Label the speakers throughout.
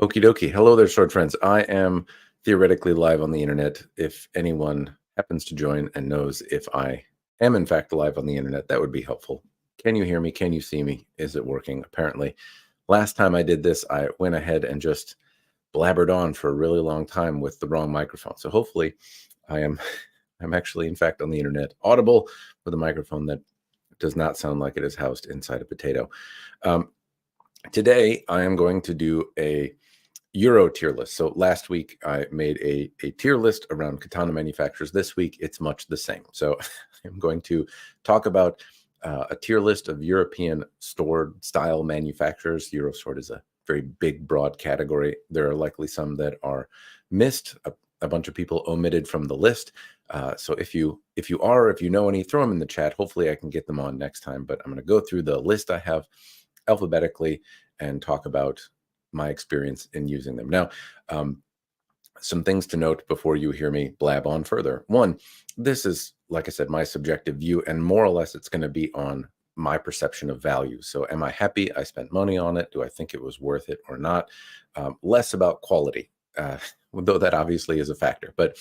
Speaker 1: Okie dokie. Hello there, sword friends. I am theoretically live on the internet. If anyone happens to join and knows if I am in fact live on the internet, that would be helpful. Can you hear me? Can you see me? Is it working? Apparently. Last time I did this, I went ahead and just blabbered on for a really long time with the wrong microphone. So hopefully I am I'm actually in fact on the internet, audible with a microphone that does not sound like it is housed inside a potato. Um, Today I am going to do a Euro tier list. So last week I made a tier list around katana manufacturers. This week it's much the same. So I'm going to talk about a tier list of European sword style manufacturers. Euro sword is a very big, broad category. There are likely some that are missed. A bunch of people omitted from the list. So if you know any, throw them in the chat. Hopefully I can get them on next time. But I'm going to go through the list I have alphabetically and talk about my experience in using them. Now, some things to note before you hear me blab on further. One, this is, like I said, my subjective view, and more or less it's going to be on my perception of value. So am I happy I spent money on it? Do I think it was worth it or not? Less about quality, though that obviously is a factor. But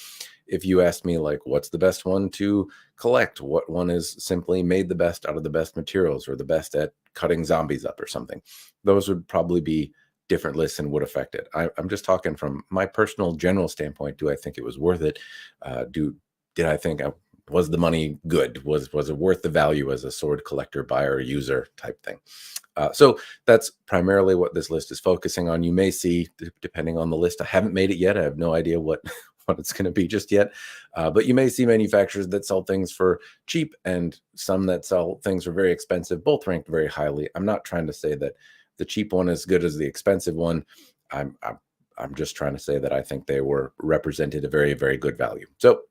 Speaker 1: if you ask me, like, what's the best one to collect? What one is simply made the best out of the best materials or the best at cutting zombies up or something? Those would probably be different lists and would affect it. I'm just talking from my personal general standpoint. Do I think it was worth it? Did I think was the money good? Was it worth the value as a sword collector, buyer, user type thing? So that's primarily what this list is focusing on. You may see, depending on the list, I haven't made it yet. I have no idea what it's going to be just yet. But you may see manufacturers that sell things for cheap and some that sell things for very expensive, both ranked very highly. I'm not trying to say that the cheap one is as good as the expensive one. I'm just trying to say that I think they were represented a very, very good value. So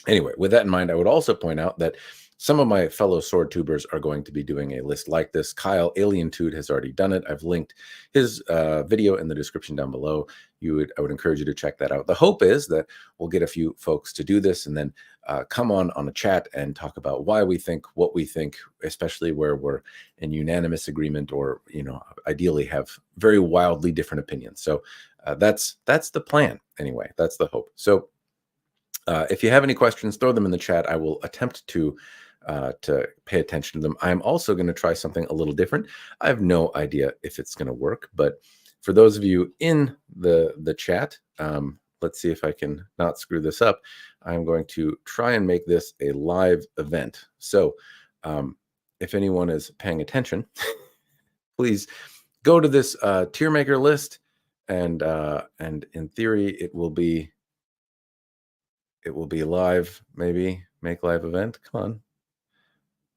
Speaker 1: anyway, with that in mind, I would also point out that some of my fellow sword tubers are going to be doing a list like this. Kyle AlienTude has already done it. I've linked his video in the description down below. I would encourage you to check that out. The hope is that we'll get a few folks to do this and then come on a chat and talk about why we think what we think, especially where we're in unanimous agreement or, ideally have very wildly different opinions. So that's the plan anyway. That's the hope. So if you have any questions, throw them in the chat. I will attempt to pay attention to them. I'm also going to try something a little different. I have no idea if it's going to work, but for those of you in the chat, let's see if I can not screw this up. I'm going to try and make this a live event. So if anyone is paying attention, please go to this tier maker list, and in theory it will be live. Maybe make live event. Come on.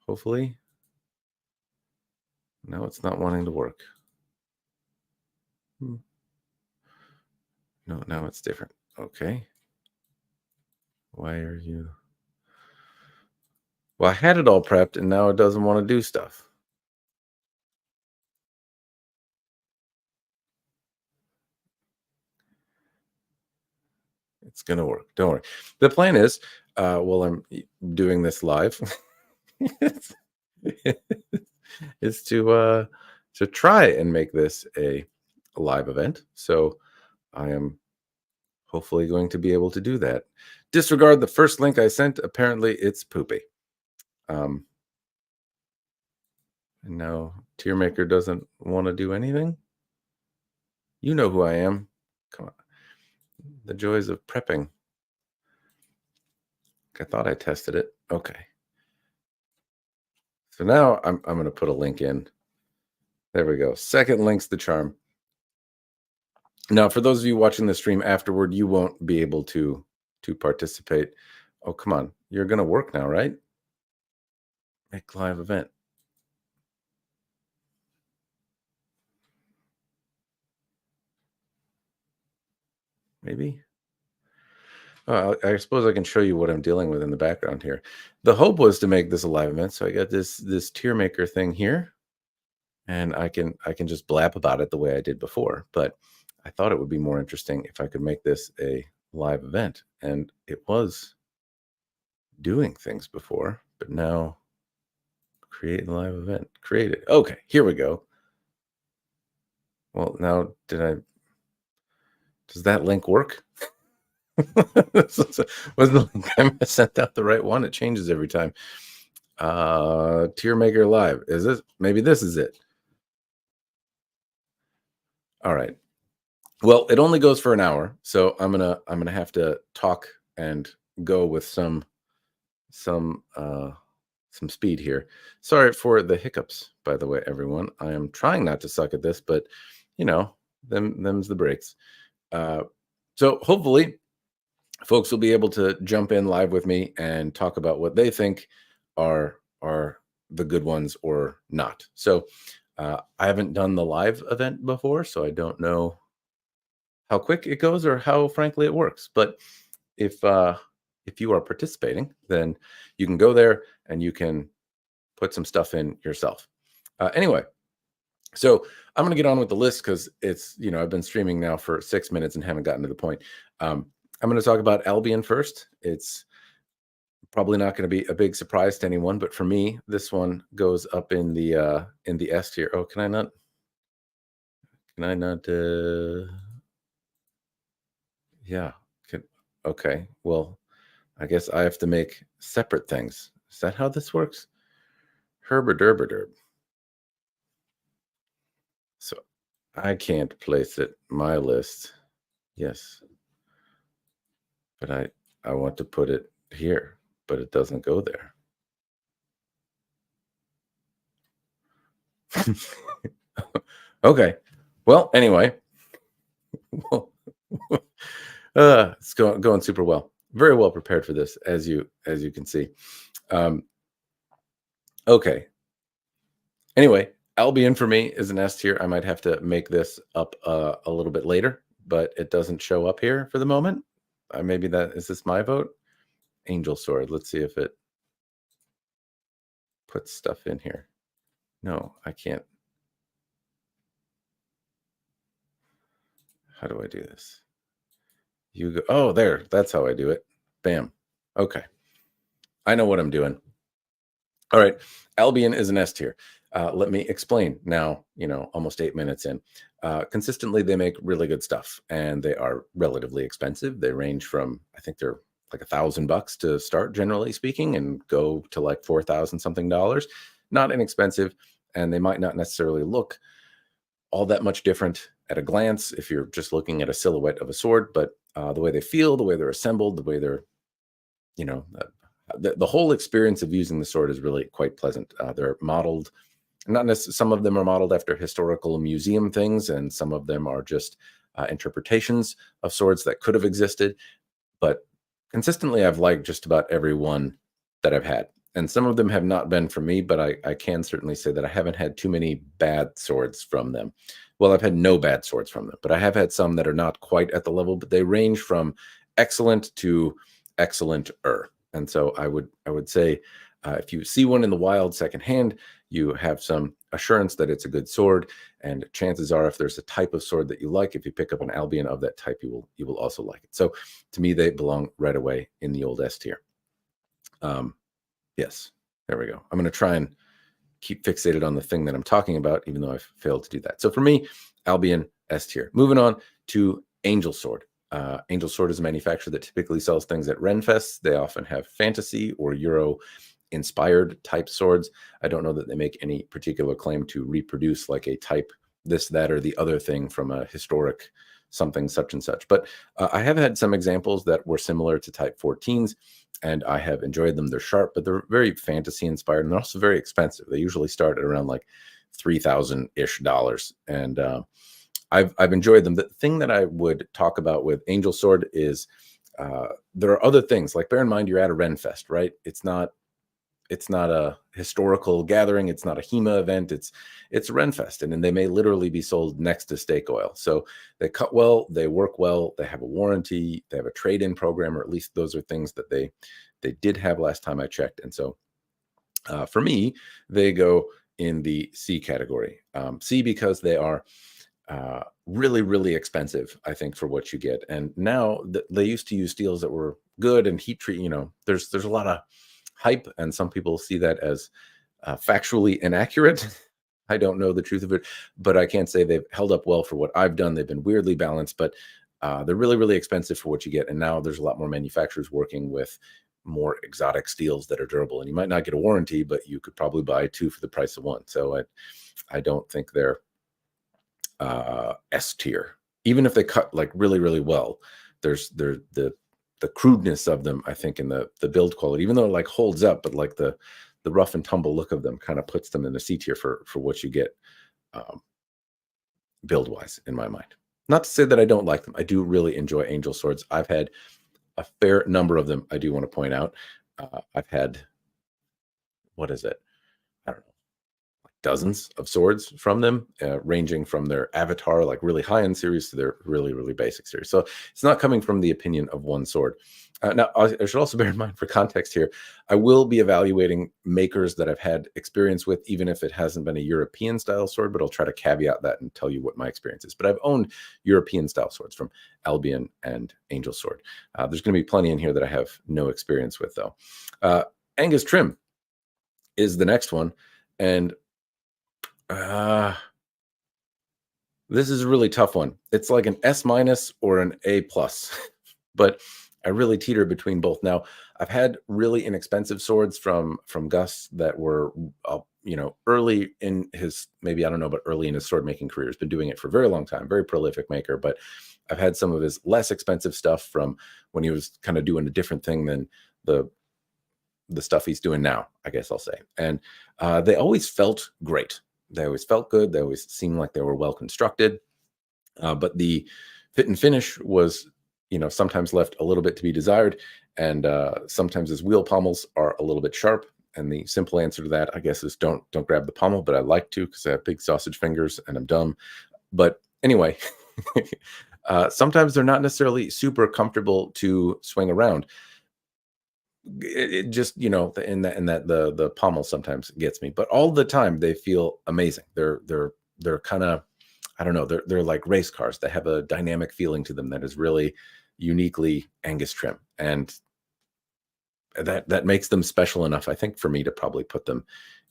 Speaker 1: Hopefully. No, it's not wanting to work. No, now it's different. Okay. Why are you? Well, I had it all prepped and now it doesn't want to do stuff. It's going to work. Don't worry. The plan is, while I'm doing this live, is to try and make this a live event. So I am hopefully going to be able to do that. Disregard the first link I sent. Apparently it's poopy. And now tier maker doesn't want to do anything. You know who I am. Come on. The joys of prepping. I thought I tested it. Okay. So now I'm going to put a link in. There we go. Second link's the charm. Now, for those of you watching the stream afterward, you won't be able to participate. Oh, come on. You're going to work now, right? Make live event. Maybe. I suppose I can show you what I'm dealing with in the background here. The hope was to make this a live event, so I got this tier maker thing here, and I can just blab about it the way I did before. But I thought it would be more interesting if I could make this a live event, and it was doing things before, but now create a live event. Create it. Okay, here we go. Well, now did I? Does that link work? Was the link I sent out the right one? It changes every time. Tier Maker Live. Is this? Maybe this is it. All right. Well, it only goes for an hour, so I'm gonna have to talk and go with some speed here. Sorry for the hiccups, by the way, everyone. I am trying not to suck at this, but you know, them's the breaks. So hopefully folks will be able to jump in live with me and talk about what they think are the good ones or not. So I haven't done the live event before, so I don't know how quick it goes or how frankly it works. But if you are participating, then you can go there and you can put some stuff in yourself. Anyway, so I'm going to get on with the list because it's, you know, I've been streaming now for 6 minutes and haven't gotten to the point. I'm going to talk about Albion first. It's probably not going to be a big surprise to anyone, but for me, this one goes up in the S tier. Oh, can I not? Yeah. Okay. Well, I guess I have to make separate things. Is that how this works? Herberderberderb. So I can't place it. My list. Yes. But I want to put it here, but it doesn't go there. Okay. Well, anyway. It's going super well. Very well prepared for this, as you can see. Okay. Anyway, Albion for me is an S tier. I might have to make this up a little bit later, but it doesn't show up here for the moment. Maybe is this my vote? Angel Sword. Let's see if it puts stuff in here. No, I can't. How do I do this? You go. Oh, there. That's how I do it. Bam. Okay. I know what I'm doing. All right. Albion is an S tier. Let me explain now, you know, almost 8 minutes in. Consistently, they make really good stuff, and they are relatively expensive. They range from, I think they're like $1,000 to start, generally speaking, and go to like $4,000 something dollars. Not inexpensive, and they might not necessarily look all that much different at a glance if you're just looking at a silhouette of a sword, but the way they feel, the way they're assembled, the way they're, you know, the whole experience of using the sword is really quite pleasant. They're modeled, not necessarily, some of them are modeled after historical museum things, and some of them are just interpretations of swords that could have existed. But consistently, I've liked just about every one that I've had. And some of them have not been for me, but I can certainly say that I haven't had too many bad swords from them. Well, I've had no bad swords from them, but I have had some that are not quite at the level, but they range from excellent to excellent-er. And so I would say if you see one in the wild secondhand, you have some assurance that it's a good sword. And chances are, if there's a type of sword that you like, if you pick up an Albion of that type, you will also like it. So to me, they belong right away in the old S tier. Yes, there we go. I'm going to try and keep fixated on the thing that I'm talking about, even though I've failed to do that. So for me, Albion, S tier. Moving on to Angel Sword. Angel Sword is a manufacturer that typically sells things at Renfest. They often have fantasy or Euro inspired type swords. I don't know that they make any particular claim to reproduce like a type this, that, or the other thing from a historic something such and such. But I have had some examples that were similar to Type 14s, and I have enjoyed them. They're sharp, but they're very fantasy inspired, and they're also very expensive. They usually start at around like $3,000-ish. And I've enjoyed them. The thing that I would talk about with Angel Sword is there are other things. Like, bear in mind, you're at a Renfest, right? It's not a historical gathering. It's not a HEMA event. It's a Renfest, and then they may literally be sold next to stake oil. So they cut well, they work well, they have a warranty, they have a trade-in program, or at least those are things that they did have last time I checked. And so for me, they go in the C category. C because they are really, really expensive, I think, for what you get. And now they used to use steels that were good and heat treat. You know, there's a lot of hype, and some people see that as factually inaccurate. I don't know the truth of it, but I can't say they've held up well for what I've done. They've been weirdly balanced, but They're really, really expensive for what you get. And now there's a lot more manufacturers working with more exotic steels that are durable. And you might not get a warranty, but you could probably buy 2 for the price of 1. So I don't think they're S tier. Even if they cut like really, really well, there's the crudeness of them, I think, in the build quality, even though it like holds up, but like the rough and tumble look of them kind of puts them in the C tier for what you get build wise, in my mind. Not to say that I don't like them. I do really enjoy angel swords. I've had a fair number of them. I do want to point out, I've had, what is it? I don't know, like dozens of swords from them, ranging from their avatar, like really high-end series, to their really, really basic series. So it's not coming from the opinion of one sword. Now, I should also bear in mind, for context here, I will be evaluating makers that I've had experience with, even if it hasn't been a European style sword, but I'll try to caveat that and tell you what my experience is. But I've owned European style swords from Albion and Angel Sword. There's going to be plenty in here that I have no experience with, though. Angus Trim is the next one. And this is a really tough one. It's like an S- or an A+, but I really teeter between both. Now, I've had really inexpensive swords from Gus that were, early in his, maybe, I don't know, but early in his sword making career. He's been doing it for a very long time, very prolific maker. But I've had some of his less expensive stuff from when he was kind of doing a different thing than the stuff he's doing now, I guess I'll say. And they always felt great. They always felt good. They always seemed like they were well constructed. But the fit and finish was, sometimes left a little bit to be desired. And sometimes his wheel pommels are a little bit sharp. And the simple answer to that, I guess, is don't grab the pommel, but I like to, because I have big sausage fingers and I'm dumb. But anyway, sometimes they're not necessarily super comfortable to swing around. It just, in that the pommel sometimes gets me, but all the time they feel amazing. They're kind of, I don't know, they're like race cars. They have a dynamic feeling to them that is really uniquely Angus Trim, and that makes them special enough, I think, for me to probably put them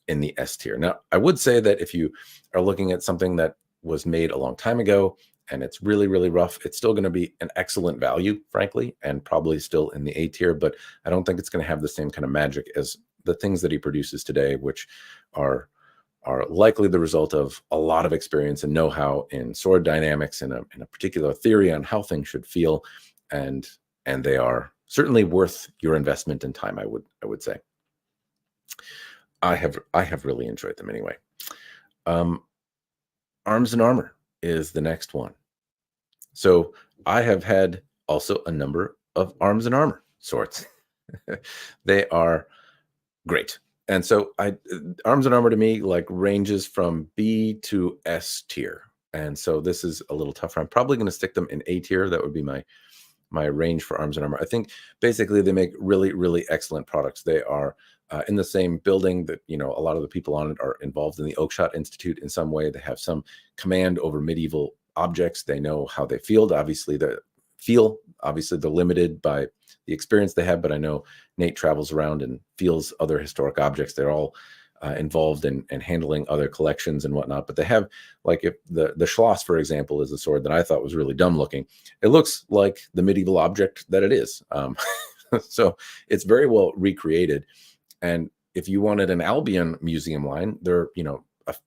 Speaker 1: in the S tier. Now, I would say that if you are looking at something that was made a long time ago and it's really, really rough, it's still going to be an excellent value, frankly, and probably still in the A tier, but I don't think it's going to have the same kind of magic as the things that he produces today, which are likely the result of a lot of experience and know-how in sword dynamics and a particular theory on how things should feel, and they are certainly worth your investment in time, I would say. I have really enjoyed them anyway. Arms and Armor is the next one. So I have had also a number of Arms and Armor swords. They are great. And so Arms and Armor to me like ranges from B to S tier. And so this is a little tougher. I'm probably going to stick them in A tier. That would be my range for Arms and Armor. I think basically they make really, really excellent products. They are in the same building that, a lot of the people on it are involved in the Oakeshott Institute in some way. They have some command over medieval objects. They know how they feel. Obviously, they're limited by the experience they have, but I know Nate travels around and feels other historic objects. They're all involved in handling other collections and whatnot. But they have, like, if the Schloss, for example, is a sword that I thought was really dumb looking. It looks like the medieval object that it is. So it's very well recreated. And if you wanted an Albion museum line, they're,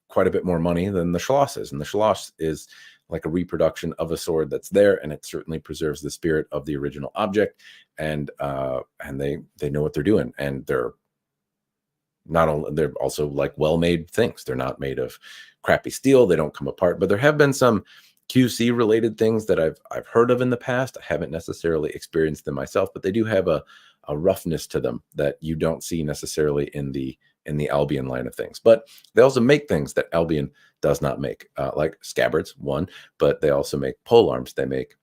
Speaker 1: quite a bit more money than the Schloss is. And the Schloss is like a reproduction of a sword that's there, and it certainly preserves the spirit of the original object. And they know what they're doing, and they're also like well-made things. They're not made of crappy steel. They don't come apart. But there have been some QC related things that I've heard of in the past. I haven't necessarily experienced them myself, but they do have a roughness to them that you don't see necessarily in the Albion line of things. But they also make things that Albion does not make, like scabbards, one, but they also make pole arms. They make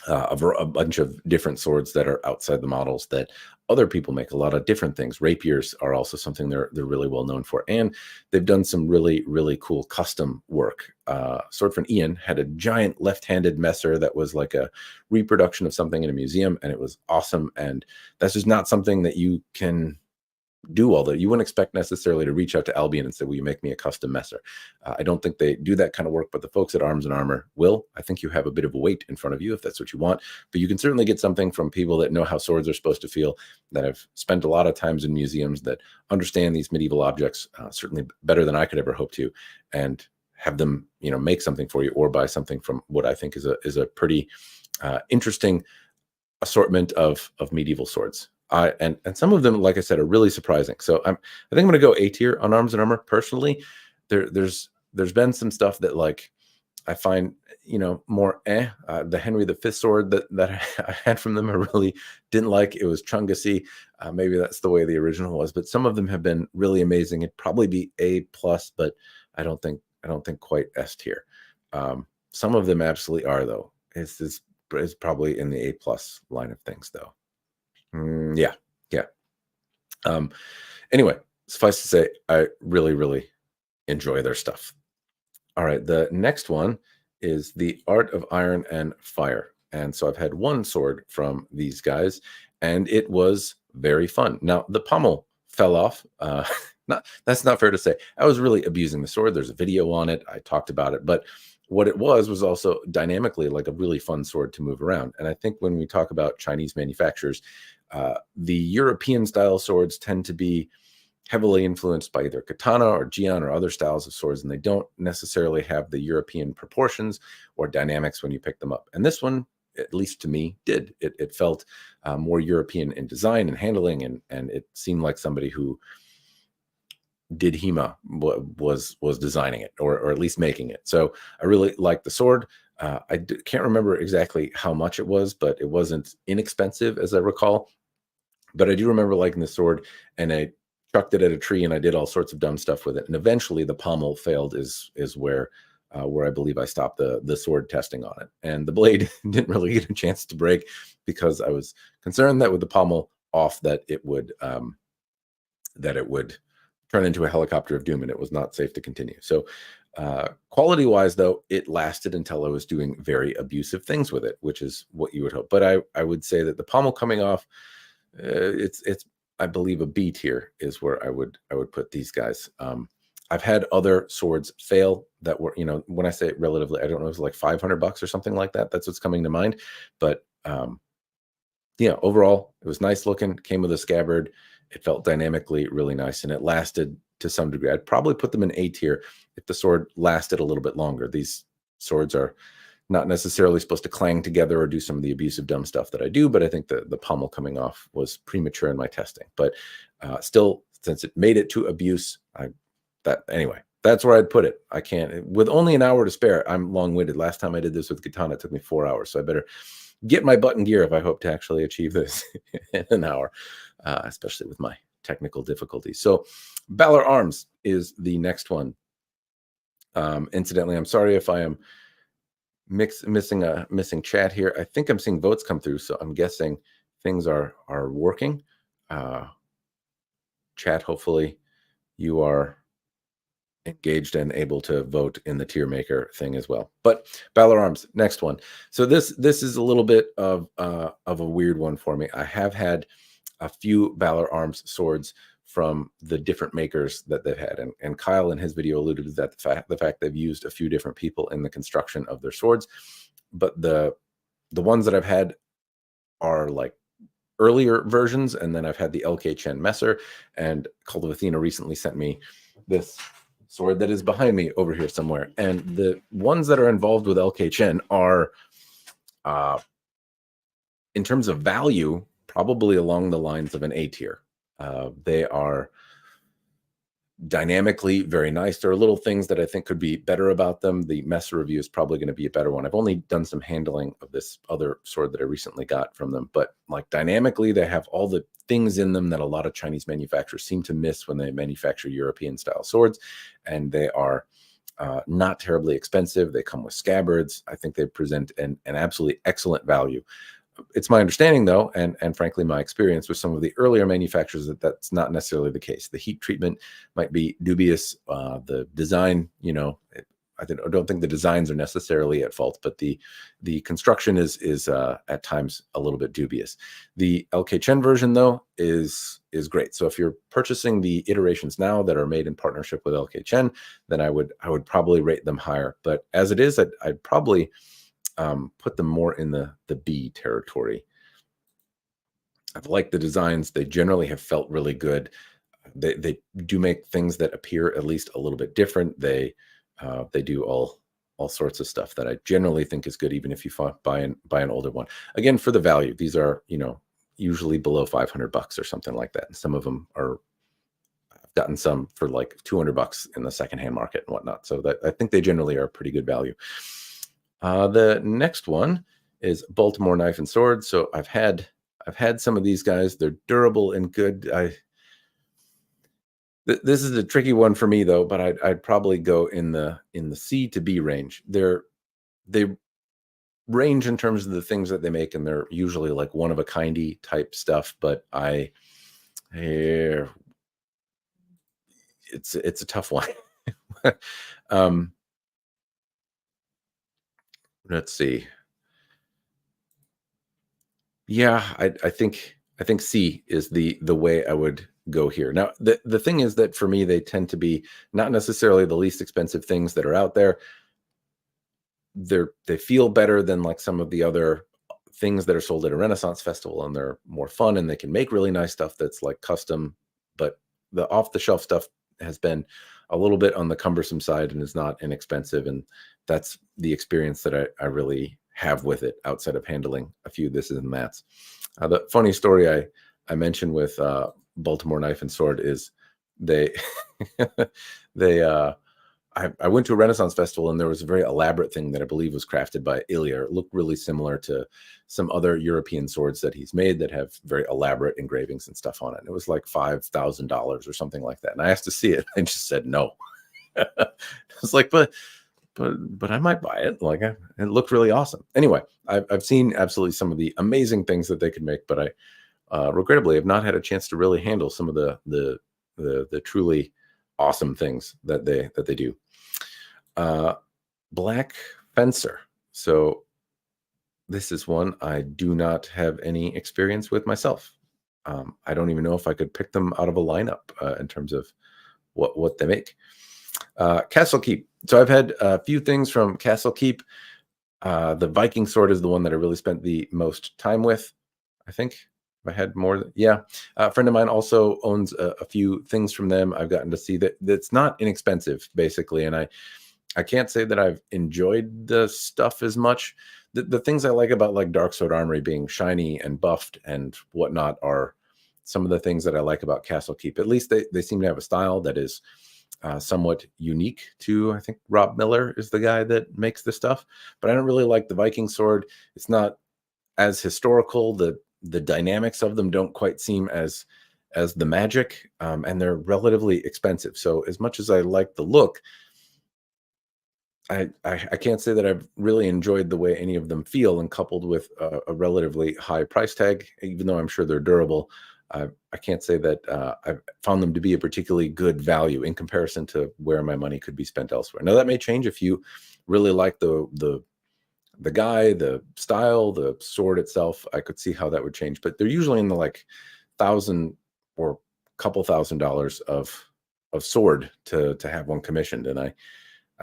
Speaker 1: a bunch of different swords that are outside the models that other people make. A lot of different things. Rapiers are also something they're really well known for, and they've done some really, really cool custom work. Sword from Ian had a giant left-handed messer that was like a reproduction of something in a museum, and it was awesome. And that's just not something that you can do all that. You wouldn't expect necessarily to reach out to Albion and say, will you make me a custom messer? I don't think they do that kind of work, but the folks at Arms and Armor will. I think you have a bit of a weight in front of you if that's what you want, but you can certainly get something from people that know how swords are supposed to feel, that have spent a lot of times in museums, that understand these medieval objects certainly better than I could ever hope to, and have them, you know, make something for you or buy something from what I think is a pretty interesting assortment of medieval swords. And some of them, like I said, are really surprising. So I think I'm going to go A tier on Arms and Armor. Personally, there's been some stuff that, like, I find, you know, more the Henry V sword that I had from them, I really didn't like. It was Chungassy. Maybe that's the way the original was, but some of them have been really amazing. It'd probably be A+, but I don't think quite S tier. Some of them absolutely are, though. It's probably in the A+ line of things, though. Yeah. Anyway, suffice to say, I really enjoy their stuff. All right, the next one is the Art of Iron and Fire. And so I've had one sword from these guys, and it was very fun. Now, the pommel fell off. That's not fair to say. I was really abusing the sword. There's a video on it. I talked about it. But what it was also dynamically like a really fun sword to move around. And I think when we talk about Chinese manufacturers, the European style swords tend to be heavily influenced by either katana or jian or other styles of swords, and they don't necessarily have the European proportions or dynamics when you pick them up. And this one, at least to me, did. It felt more European in design and handling, and it seemed like somebody who did HEMA was designing it, or at least making it. So I really liked the sword. Can't remember exactly how much it was, but it wasn't inexpensive as I recall. But I do remember liking the sword, and I chucked it at a tree and I did all sorts of dumb stuff with it. And eventually the pommel failed is where I believe I stopped the sword testing on it. And the blade didn't really get a chance to break because I was concerned that with the pommel off that it would turn into a helicopter of doom, and it was not safe to continue. So quality wise, though, it lasted until I was doing very abusive things with it, which is what you would hope. But I would say that the pommel coming off, it's I believe a B tier is where I would put these guys. I've had other swords fail that were, you know, when I say relatively, I don't know, it was like $500 or something like that. That's what's coming to mind. But yeah, overall, it was nice looking, came with a scabbard. It felt dynamically really nice, and it lasted to some degree. I'd probably put them in A tier if the sword lasted a little bit longer. These swords are not necessarily supposed to clang together or do some of the abusive dumb stuff that I do, but I think the pommel coming off was premature in my testing. But still, since it made it to abuse, anyway, that's where I'd put it. I can't, with only an hour to spare, I'm long-winded. Last time I did this with katana, it took me 4 hours, so I better get my butt in gear if I hope to actually achieve this in an hour, especially with my technical difficulties. So Balor Arms is the next one. Incidentally, I'm sorry if I am missing chat here. I think I'm seeing votes come through, so I'm guessing things are working. Chat, hopefully you are engaged and able to vote in the tier maker thing as well. But Balor Arms, next one. So this is a little bit of a weird one for me. I have had a few Balor Arms swords from the different makers that they've had, and Kyle in his video alluded to that, the fact they've used a few different people in the construction of their swords. But the ones that I've had are like earlier versions, and then I've had the LK Chen Messer, and Cult of Athena recently sent me this sword that is behind me over here somewhere. And the ones that are involved with LK Chen are, in terms of value, probably along the lines of an A tier. They are dynamically very nice. There are little things that I think could be better about them. The Messer review is probably going to be a better one. I've only done some handling of this other sword that I recently got from them, but like dynamically, they have all the things in them that a lot of Chinese manufacturers seem to miss when they manufacture European style swords. And they are not terribly expensive. They come with scabbards. I think they present an absolutely excellent value. It's my understanding, though, and frankly, my experience with some of the earlier manufacturers, that's not necessarily the case. The heat treatment might be dubious. The design, you know, don't think the designs are necessarily at fault, but the construction is at times a little bit dubious. The LK Chen version though is great. So if you're purchasing the iterations now that are made in partnership with LK Chen, then I would probably rate them higher. But as it is, I'd probably put them more in the B territory. I've liked the designs. They generally have felt really good. They do make things that appear at least a little bit different. They do all sorts of stuff that I generally think is good, even if you buy an older one. Again, for the value, these are, you know, usually below $500 or something like that. And some of them are, I've gotten some for like $200 in the secondhand market and whatnot. So that I think they generally are pretty good value. The next one is Baltimore Knife and Sword. So I've had some of these guys. They're durable and good. This is a tricky one for me though, but I'd probably go in the C to B range. They range in terms of the things that they make, and they're usually like one of a kindy type stuff. But it's a tough one. Let's see. Yeah, I think C is the way I would go here. Now, the thing is that for me, they tend to be not necessarily the least expensive things that are out there. They feel better than like some of the other things that are sold at a Renaissance festival, and they're more fun, and they can make really nice stuff that's like custom. But the off-the-shelf stuff has been a little bit on the cumbersome side and is not inexpensive, and that's the experience that I really have with it outside of handling a few thises and that's. The funny story I mentioned with Baltimore Knife and Sword is I went to a Renaissance festival, and there was a very elaborate thing that I believe was crafted by Ilya. It looked really similar to some other European swords that he's made that have very elaborate engravings and stuff on it. And it was like $5,000 or something like that. And I asked to see it. I just said no. I was like, but I might buy it. Like, it looked really awesome. Anyway, I've seen absolutely some of the amazing things that they could make, but I regrettably have not had a chance to really handle some of the truly awesome things that they do. Blackfencer. So this is one I do not have any experience with myself. I don't even know if I could pick them out of a lineup in terms of what they make. Castle Keep. So I've had a few things from Castle Keep. The Viking sword is the one that I really spent the most time with, I think. I had more. Yeah. A friend of mine also owns a few things from them. I've gotten to see that's not inexpensive, basically. And I can't say that I've enjoyed the stuff as much. The things I like about like Dark Sword Armory being shiny and buffed and whatnot are some of the things that I like about Castle Keep. At least they seem to have a style that is somewhat unique to, I think Rob Miller is the guy that makes this stuff. But I don't really like the Viking sword. It's not as historical. The dynamics of them don't quite seem as the magic, and they're relatively expensive. So as much as I like the look, I can't say that I've really enjoyed the way any of them feel, and coupled with a relatively high price tag, even though I'm sure they're durable, I can't say that I've found them to be a particularly good value in comparison to where my money could be spent elsewhere. Now that may change if you really like the guy, the style, the sword itself. I could see how that would change, but they're usually in the like $1,000 or couple $1,000s of sword to have one commissioned. And I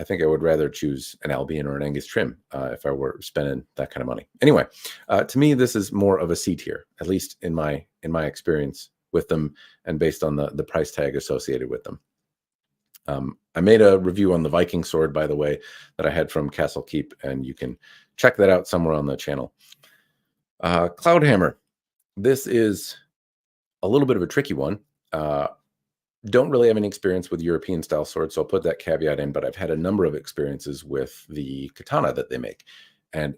Speaker 1: think I would rather choose an Albion or an Angus trim if I were spending that kind of money. Anyway, to me, this is more of a C tier, at least in my experience with them, and based on the price tag associated with them. I made a review on the Viking sword, by the way, that I had from Castle Keep, and you can check that out somewhere on the channel. Cloudhammer. This is a little bit of a tricky one. Don't really have any experience with European style swords, so I'll put that caveat in, but I've had a number of experiences with the katana that they make. And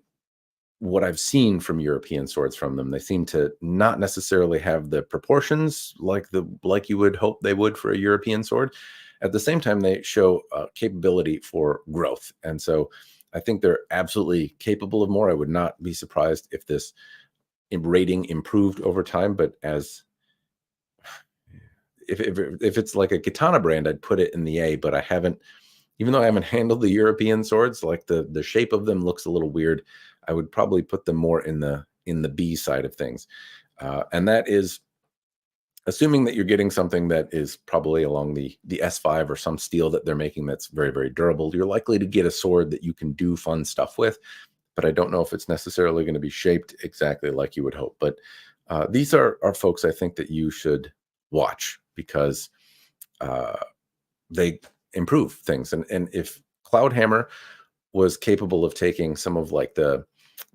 Speaker 1: what I've seen from European swords from them, they seem to not necessarily have the proportions like you would hope they would for a European sword. At the same time, they show capability for growth. And so I think they're absolutely capable of more. I would not be surprised if this rating improved over time, but if it's like a katana brand, I'd put it in the A, but I haven't even though I haven't handled the European swords, like the shape of them looks a little weird. I would probably put them more in the B side of things. And that is assuming that you're getting something that is probably along the S5 or some steel that they're making that's very, very durable. You're likely to get a sword that you can do fun stuff with, but I don't know if it's necessarily going to be shaped exactly like you would hope. But these are folks I think that you should watch because they improve things. And if Cloudhammer was capable of taking some of like the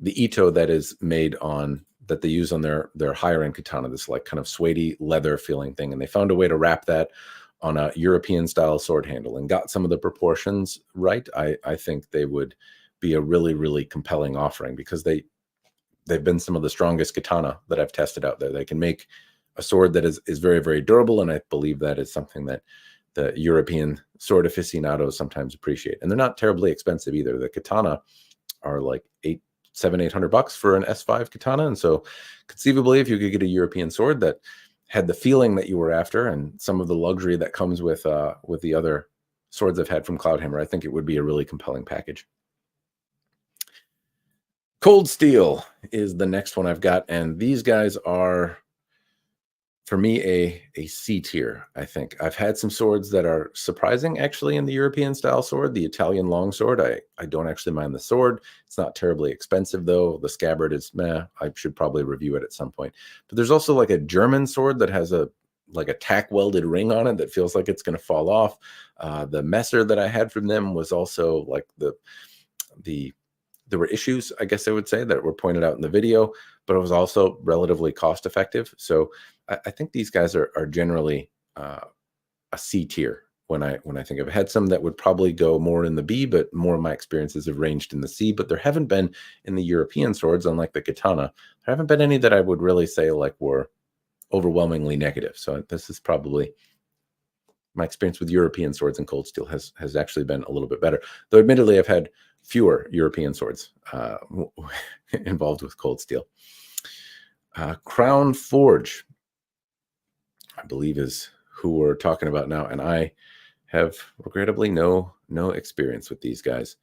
Speaker 1: Ito that is made on that they use on their higher end katana, this like kind of suede leather feeling thing, and they found a way to wrap that on a European style sword handle and got some of the proportions right, I think they would be a really, really compelling offering because they've been some of the strongest katana that I've tested out there. They can make a sword that is very, very durable, and I believe that is something that the European sword aficionados sometimes appreciate. And they're not terribly expensive either. The katana are like $700-800 for an S5 katana, and so conceivably, if you could get a European sword that had the feeling that you were after and some of the luxury that comes with the other swords I've had from Cloudhammer, I think it would be a really compelling package. Cold Steel is the next one I've got, and these guys are, for me, a C tier, I think. I've had some swords that are surprising, actually, in the European style sword. The Italian longsword, I don't actually mind the sword. It's not terribly expensive, though. The scabbard is meh. I should probably review it at some point. But there's also like a German sword that has a tack welded ring on it that feels like it's going to fall off. The Messer that I had from them was also like there were issues, I guess I would say, that were pointed out in the video, but it was also relatively cost effective. So I think these guys are generally a C tier when I think of it. I had some that would probably go more in the B, but more of my experiences have ranged in the C. But there haven't been in the European swords, unlike the katana, there haven't been any that I would really say like were overwhelmingly negative. So this is probably my experience with European swords and Cold Steel has actually been a little bit better. Though admittedly, I've had fewer European swords involved with Cold Steel. Crown Forge, I believe, is who we're talking about now, and I have regrettably no experience with these guys.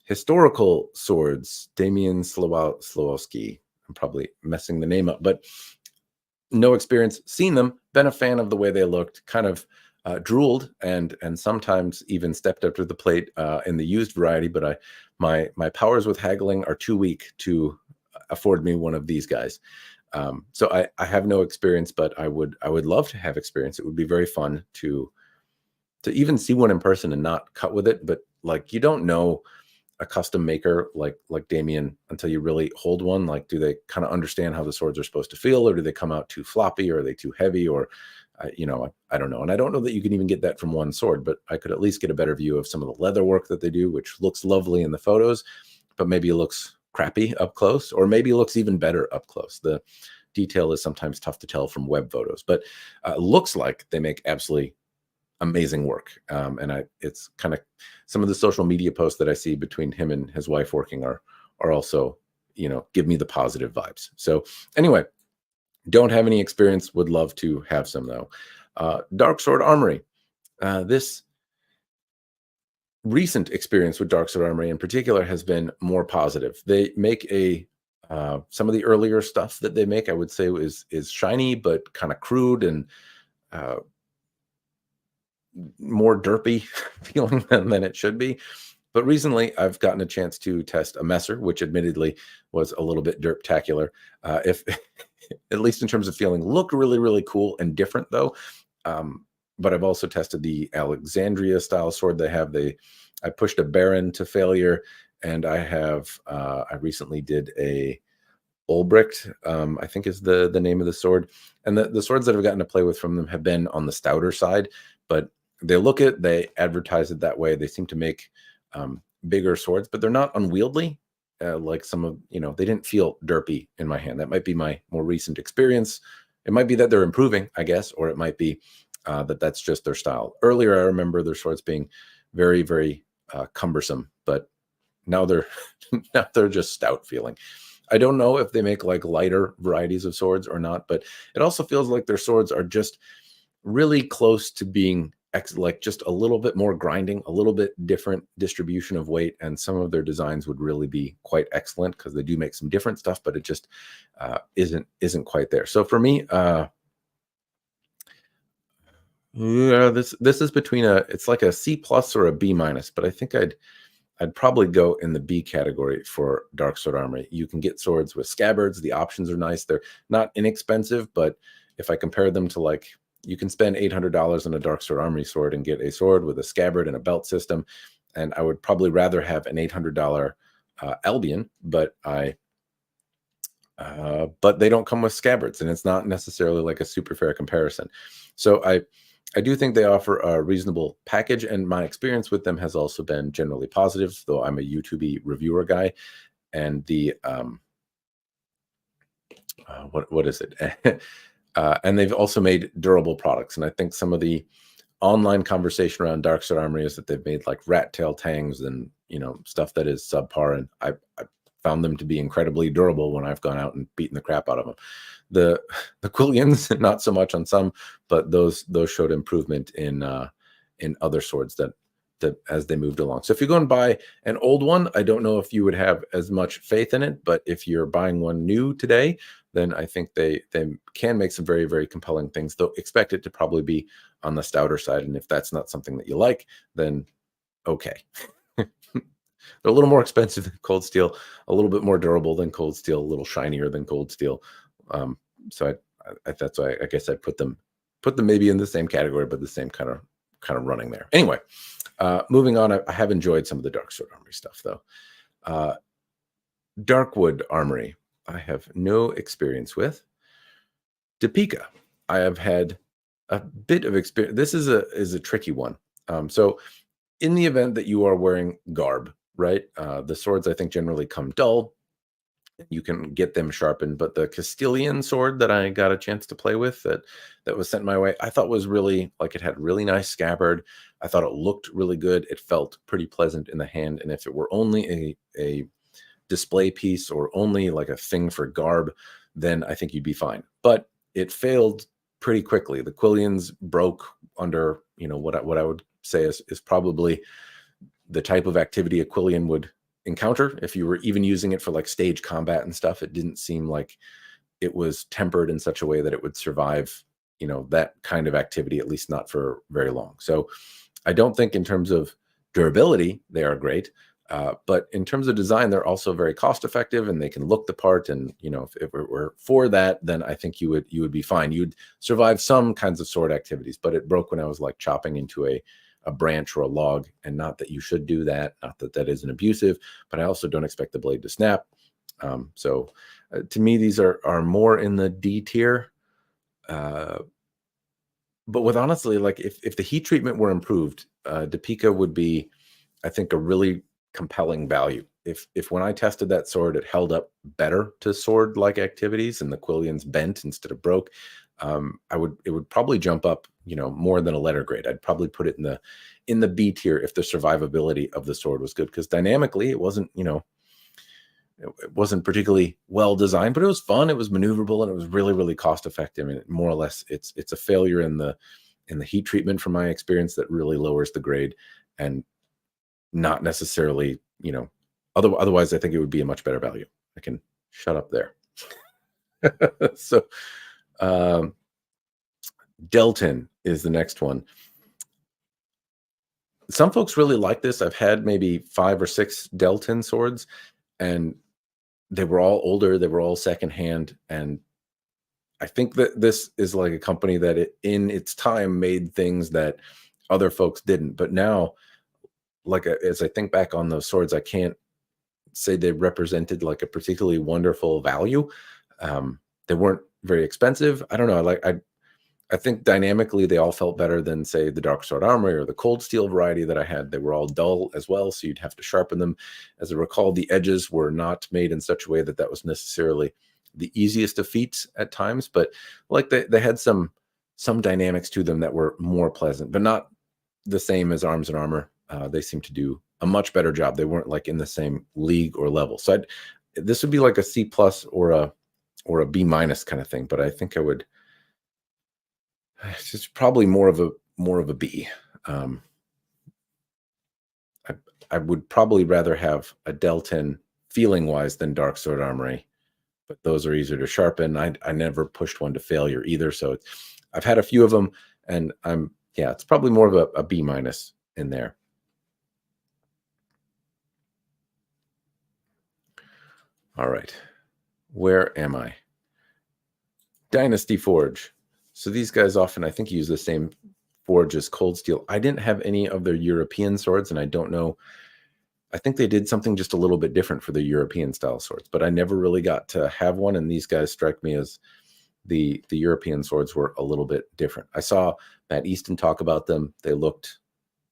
Speaker 1: Historical swords, Damian Slowowski. I'm probably messing the name up, but no experience. Seen them, been a fan of the way they looked, kind of drooled and sometimes even stepped up to the plate in the used variety, but my powers with haggling are too weak to afford me one of these guys. So I have no experience, but I would love to have experience. It would be very fun to even see one in person and not cut with it. But like, you don't know a custom maker like Damien until you really hold one. Like, do they kind of understand how the swords are supposed to feel, or do they come out too floppy, or are they too heavy, or I don't know. And I don't know that you can even get that from one sword, but I could at least get a better view of some of the leather work that they do, which looks lovely in the photos, but maybe it looks crappy up close, or maybe it looks even better up close. The detail is sometimes tough to tell from web photos, but looks like they make absolutely amazing work. And it's kind of some of the social media posts that I see between him and his wife working are also, give me the positive vibes. So anyway, don't have any experience, would love to have some though. Dark Sword Armory. This recent experience with Dark Sword Armory in particular has been more positive. They make some of the earlier stuff that they make, I would say, is shiny, but kind of crude and more derpy feeling than it should be. But recently I've gotten a chance to test a Messer, which admittedly was a little bit derptacular. If at least in terms of feeling, looked really, really cool and different though. But I've also tested the Alexandria style sword they have. I pushed a Baron to failure, and I recently did a Ulbricht, I think is the name of the sword. And the swords that I've gotten to play with from them have been on the stouter side, but they advertise it that way. They seem to make bigger swords, but they're not unwieldy. Like some of, they didn't feel derpy in my hand. That might be my more recent experience. It might be that they're improving, I guess, or it might be that's just their style. Earlier, I remember their swords being very, very cumbersome, but now they're just stout feeling. I don't know if they make like lighter varieties of swords or not, but it also feels like their swords are just really close to being like just a little bit more grinding, a little bit different distribution of weight, and some of their designs would really be quite excellent because they do make some different stuff, but it just isn't quite there. So for me, yeah, this is between it's like a C+ or a B-, but I think I'd probably go in the B category for Dark Sword Armory. You can get swords with scabbards. The options are nice. They're not inexpensive, but if I compare them to, like, you can spend $800 on a Dark Sword Armory sword and get a sword with a scabbard and a belt system. And I would probably rather have an $800 Albion, but they don't come with scabbards, and it's not necessarily like a super fair comparison. So I do think they offer a reasonable package, and my experience with them has also been generally positive, though I'm a YouTube reviewer guy. And the what is it? And they've also made durable products. And I think some of the online conversation around Dark Sword Armory is that they've made like rat tail tangs and, you know, stuff that is subpar. And I found them to be incredibly durable when I've gone out and beaten the crap out of them. The Quillians, not so much on some, but those showed improvement in other swords that as they moved along. So if you go and buy an old one, I don't know if you would have as much faith in it, but if you're buying one new today, then I think they can make some very, very compelling things, though expect it to probably be on the stouter side. And if that's not something that you like, then okay. They're a little more expensive than cold steel, a little bit more durable than cold steel, a little shinier than cold steel. So that's why I guess I'd put them maybe in the same category, but the same kind of running there. Anyway, moving on, I have enjoyed some of the Dark Sword Armory stuff, though. Darkwood Armory, I have no experience with. Deepeeka, I have had a bit of experience. This is a tricky one. So in the event that you are wearing garb, right? The swords, I think, generally come dull. You can get them sharpened, but the Castilian sword that I got a chance to play with that was sent my way, I thought was really, like, it had really nice scabbard. I thought it looked really good. It felt pretty pleasant in the hand. And if it were only a display piece or only like a thing for garb, then I think you'd be fine. But it failed pretty quickly. The Quillians broke under, you know, what I would say is probably the type of activity a Quillian would encounter if you were even using it for like stage combat and stuff. It didn't seem like it was tempered in such a way that it would survive, you know, that kind of activity, at least not for very long. So I don't think in terms of durability they are great, but in terms of design they're also very cost effective and they can look the part. And, you know, if it were for that, then I think you would be fine. You'd survive some kinds of sword activities, but it broke when I was like chopping into a branch or a log, and not that you should do that, not that that isn't abusive, but I also don't expect the blade to snap. So to me, these are more in the D tier. But with honestly, like if the heat treatment were improved, Deepeeka would be, I think, a really compelling value. If when I tested that sword, it held up better to sword-like activities and the Quillians bent instead of broke, it would probably jump up, you know, more than a letter grade. I'd probably put it in the B tier if the survivability of the sword was good, because dynamically it wasn't, you know, it wasn't particularly well designed, but it was fun, it was maneuverable, and it was really, really cost effective. And more or less it's a failure in the heat treatment from my experience that really lowers the grade, and not necessarily, you know, otherwise I think it would be a much better value. I can shut up there. So Deltin is the next one. Some folks really like this. I've had maybe 5 or 6 Deltin swords, and they were all older. They were all secondhand. And I think that this is like a company that in its time made things that other folks didn't. But now, like, as I think back on those swords, I can't say they represented like a particularly wonderful value. They weren't very expensive. I don't know. I think dynamically they all felt better than, say, the Dark Sword Armory or the Cold Steel variety that I had. They were all dull as well, so you'd have to sharpen them. As I recall, the edges were not made in such a way that was necessarily the easiest of feats at times, but like they had some dynamics to them that were more pleasant, but not the same as Arms and Armor. They seemed to do a much better job. They weren't like in the same league or level. So this would be like a C+ or a B- kind of thing, but I think I would. It's probably more of a B. I would probably rather have a Deltin feeling wise than Dark Sword Armory, but those are easier to sharpen. I never pushed one to failure either. So I've had a few of them, and it's probably more of a B- in there. All right. Where am I? Dynasty Forge. So these guys often, I think, use the same forge as Cold Steel. I didn't have any of their European swords, and I don't know. I think they did something just a little bit different for the European style swords, but I never really got to have one. And these guys strike me as the European swords were a little bit different. I saw Matt Easton talk about them. They looked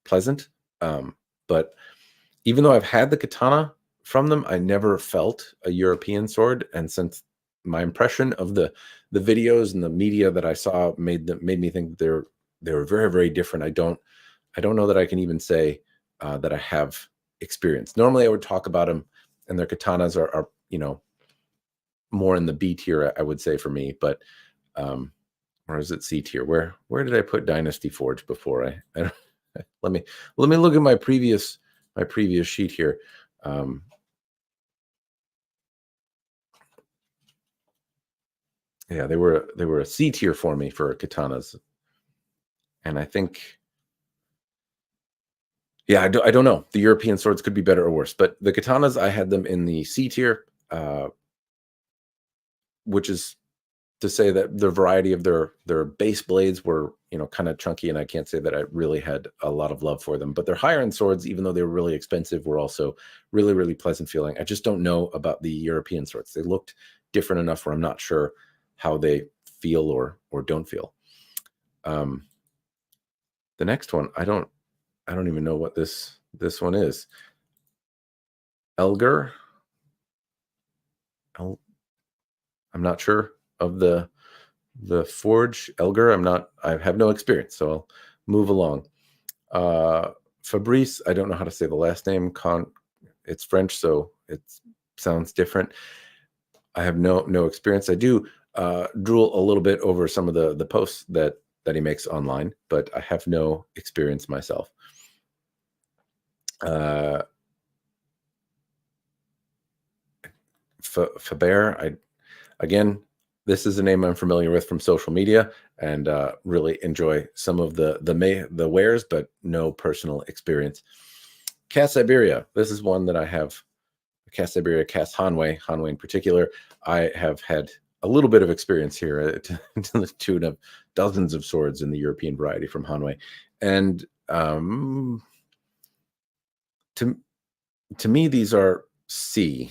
Speaker 1: pleasant. But even though I've had the katana from them, I never felt a European sword. And since my impression of the videos and the media that I saw made me think they were very, very different, I don't know that I can even say that I have experience. Normally I would talk about them, and their katanas are more in the B tier, I would say, for me, but or is it C tier? Where did I put Dynasty Forge before? I let me look at my previous sheet here. Yeah, they were a C tier for me for katanas, and I think, yeah, I don't know. The European swords could be better or worse, but the katanas, I had them in the C tier, which is to say that the variety of their base blades were, kind of chunky, and I can't say that I really had a lot of love for them. But their higher end swords, even though they were really expensive, were also really, really pleasant feeling. I just don't know about the European swords. They looked different enough where I'm not sure how they feel or don't feel. The next one, I don't even know what this one is. Elgar. I'm not sure of the forge. Elgar, I have no experience, so I'll move along. Fabrice, I don't know how to say the last name. It's French, so it sounds different. I have no experience. I do drool a little bit over some of the posts that he makes online, but I have no experience myself. Faber, again, this is a name I'm familiar with from social media, and really enjoy some of the wares, but no personal experience. Cast Siberia. This is one that I have. Cast Siberia, Cast Hanway in particular. I have had a little bit of experience here to the tune of dozens of swords in the European variety from Hanway, and to me, these are C.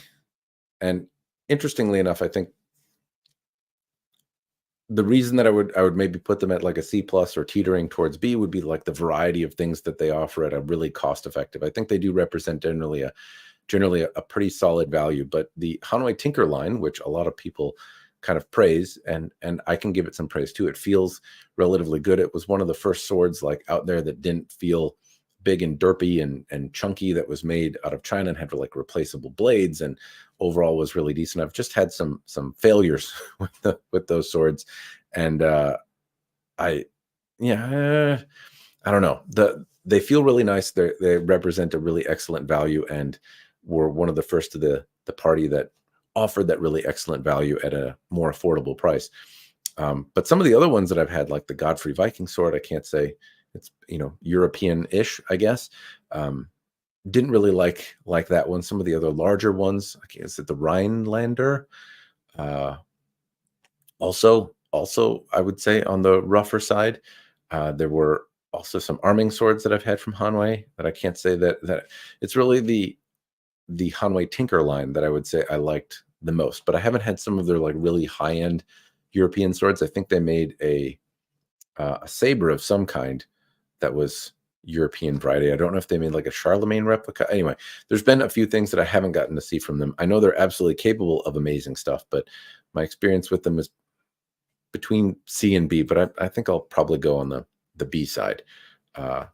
Speaker 1: And interestingly enough, I think the reason that I would maybe put them at like a C+ or teetering towards B would be like the variety of things that they offer at a really cost effective. I think they do represent generally a pretty solid value. But the Hanway Tinker line, which a lot of people kind of praise, and I can give it some praise too. It feels relatively good. It was one of the first swords like out there that didn't feel big and derpy and chunky, that was made out of China and had like replaceable blades, and overall was really decent. I've just had some failures with those swords, and I don't know. They feel really nice. They represent a really excellent value, and were one of the first to the party that offered that really excellent value at a more affordable price. But some of the other ones that I've had, like the Godfrey Viking sword, I can't say it's European-ish, I guess. Didn't really like that one. Some of the other larger ones, is it the Rhinelander? Also, I would say on the rougher side. There were also some arming swords that I've had from Hanway that I can't say that it's really the Hanway Tinker line that I would say I liked the most. But I haven't had some of their like really high-end European swords. I think they made a saber of some kind that was European variety. I don't know if they made like a Charlemagne replica. Anyway, there's been a few things that I haven't gotten to see from them. I know they're absolutely capable of amazing stuff, but my experience with them is between C and B, but I think I'll probably go on the B side. The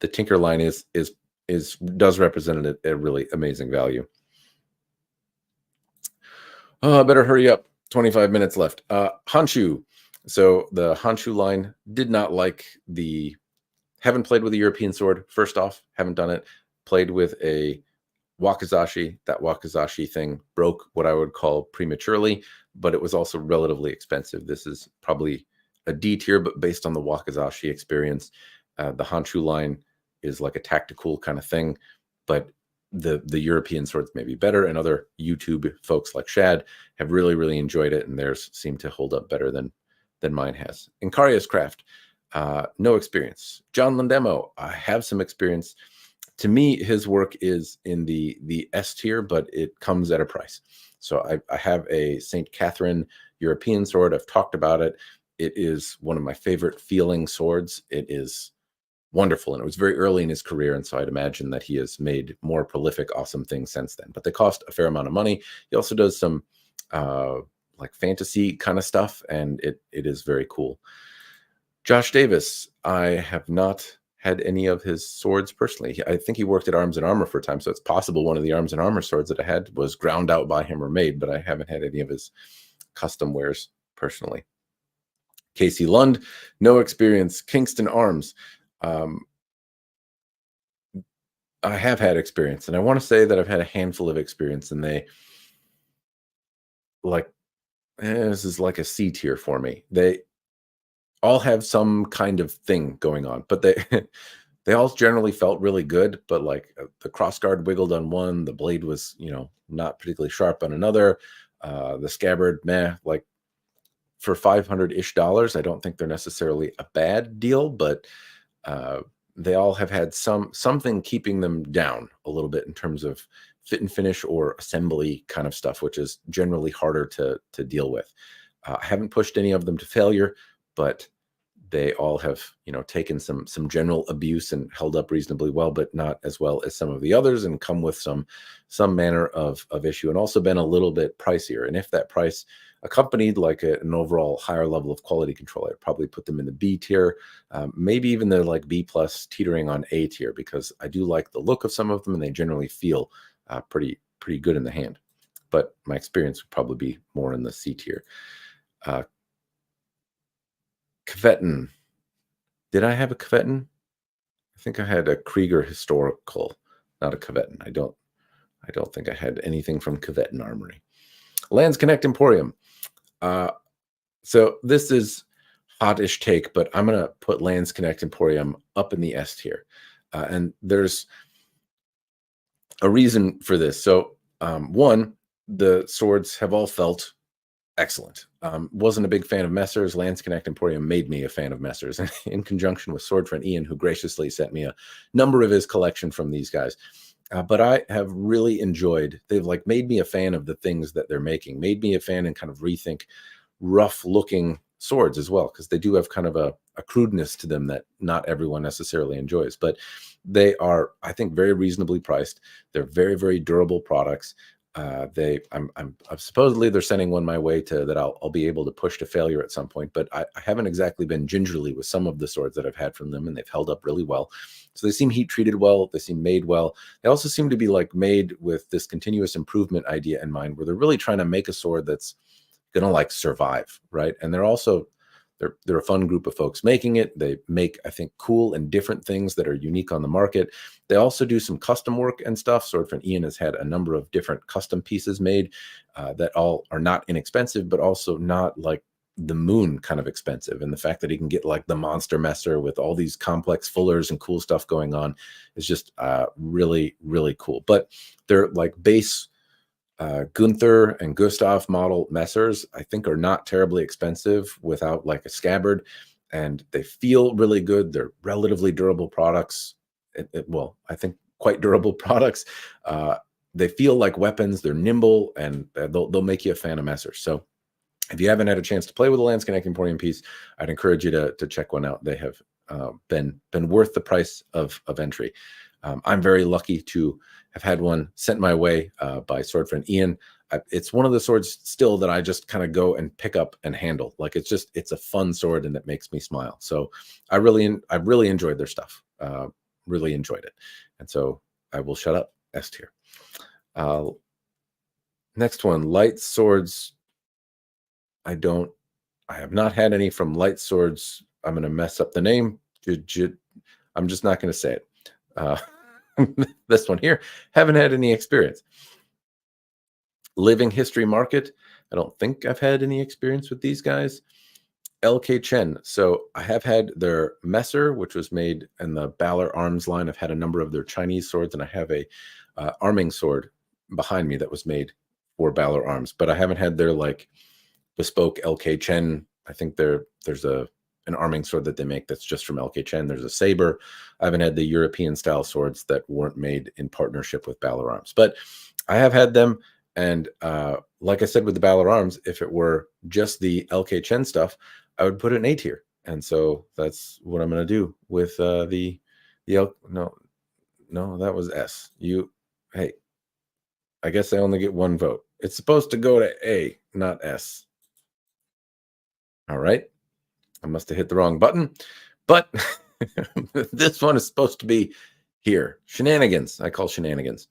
Speaker 1: Tinker line does represent a really amazing value. Oh, I better hurry up. 25 minutes left. Honshu. So the Honshu line did not like the Haven't played with a European sword. First off, haven't done it. Played with a Wakizashi. That Wakizashi thing broke what I would call prematurely, but it was also relatively expensive. This is probably a D tier, but based on the Wakizashi experience, the Honshu line is like a tactical kind of thing, but the European swords may be better, and other YouTube folks like Shad have really enjoyed it, and theirs seem to hold up better than mine has. Incarius Craft, no experience. John Lindemo, I have some experience. To me, his work is in the S tier, but it comes at a price. So I have a St. Catherine European sword. I've talked about it. It is one of my favorite feeling swords. It is wonderful, and it was very early in his career, and so I'd imagine that he has made more prolific, awesome things since then. But they cost a fair amount of money. He also does some like fantasy kind of stuff, and it is very cool. Josh Davis, I have not had any of his swords personally. I think he worked at Arms and Armor for a time, so it's possible one of the Arms and Armor swords that I had was ground out by him or made, but I haven't had any of his custom wares personally. Casey Lund, no experience. Kingston Arms. I have had experience, and I want to say that I've had a handful of experience, and they like this is like a C tier for me. They all have some kind of thing going on, but they they all generally felt really good. But like the crossguard wiggled on one, the blade was, you know, not particularly sharp on another. The scabbard, meh. Like for $500-ish, I don't think they're necessarily a bad deal, but they all have had something keeping them down a little bit in terms of fit and finish or assembly kind of stuff, which is generally harder to deal with. I haven't pushed any of them to failure, but they all have, you know, taken some general abuse and held up reasonably well, but not as well as some of the others, and come with some manner of issue, and also been a little bit pricier. And if that price accompanied like an overall higher level of quality control, I'd probably put them in the B tier, maybe even they're like B plus teetering on A tier, because I do like the look of some of them, and they generally feel pretty good in the hand. But my experience would probably be more in the C tier. Kvetten. Did I have a Kvetten? I think I had a Krieger Historical, not a Kvetten. I don't think I had anything from Kvetten Armory. Lands Connect Emporium. So this is hot-ish take, but I'm gonna put Lands Connect Emporium up in the S tier, and there's a reason for this. So one, the swords have all felt excellent. Wasn't a big fan of Messers. Lands Connect Emporium made me a fan of Messers, in conjunction with Sword Friend Ian, who graciously sent me a number of his collection from these guys. But I have really enjoyed, they've like made me a fan of the things that they're making, made me a fan and kind of rethink rough looking swords as well, because they do have kind of a crudeness to them that not everyone necessarily enjoys. But they are, I think, very reasonably priced. They're very durable products. I'm supposedly they're sending one my way that I'll be able to push to failure at some point, but I haven't exactly been gingerly with some of the swords that I've had from them, and they've held up really well. So they seem heat treated well. They seem made well. They also seem to be like made with this continuous improvement idea in mind, where they're really trying to make a sword that's gonna like survive, right? And they're also they're a fun group of folks making it. They make, I think, cool and different things that are unique on the market. They also do some custom work and stuff. Sword Friend Ian has had a number of different custom pieces made that all are not inexpensive, but also not like the moon kind of expensive. And the fact that he can get like the monster messer with all these complex fullers and cool stuff going on is just really cool. But they're like base Gunther and Gustav model messers, I think, are not terribly expensive without like a scabbard, and they feel really good. They're relatively durable products. Well, I think quite durable products. They feel like weapons. They're nimble, and they'll make you a fan of messers. So if you haven't had a chance to play with a Lands Connect Emporium piece, I'd encourage you to check one out. They have been worth the price of entry. I'm very lucky to have had one sent my way by Sword Friend Ian. It's one of the swords still that I just kind of go and pick up and handle. Like it's a fun sword, and it makes me smile. So I really enjoyed their stuff. Really enjoyed it, and so I will shut up. S tier. Next one, Light Swords. I have not had any from Light Swords. I'm going to mess up the name. I'm just not going to say it. This one here, haven't had any experience. Living History Market, I don't think I've had any experience with these guys. LK Chen, so I have had their Messer, which was made in the Balor arms line. I've had a number of their Chinese swords, and I have a arming sword behind me that was made for Balor arms, but I haven't had their like bespoke LK Chen. I think there's an arming sword that they make that's just from LK Chen. There's a saber. I haven't had the European style swords that weren't made in partnership with Balor arms, but I have had them. And like I said with the Balor arms, if it were just the LK Chen stuff, I would put it in A tier. And so that's what I'm going to do with the no, that was S. Hey, I guess I only get one vote. It's supposed to go to A, not S. All right. I must have hit the wrong button, but this one is supposed to be here. Shenanigans. I call shenanigans.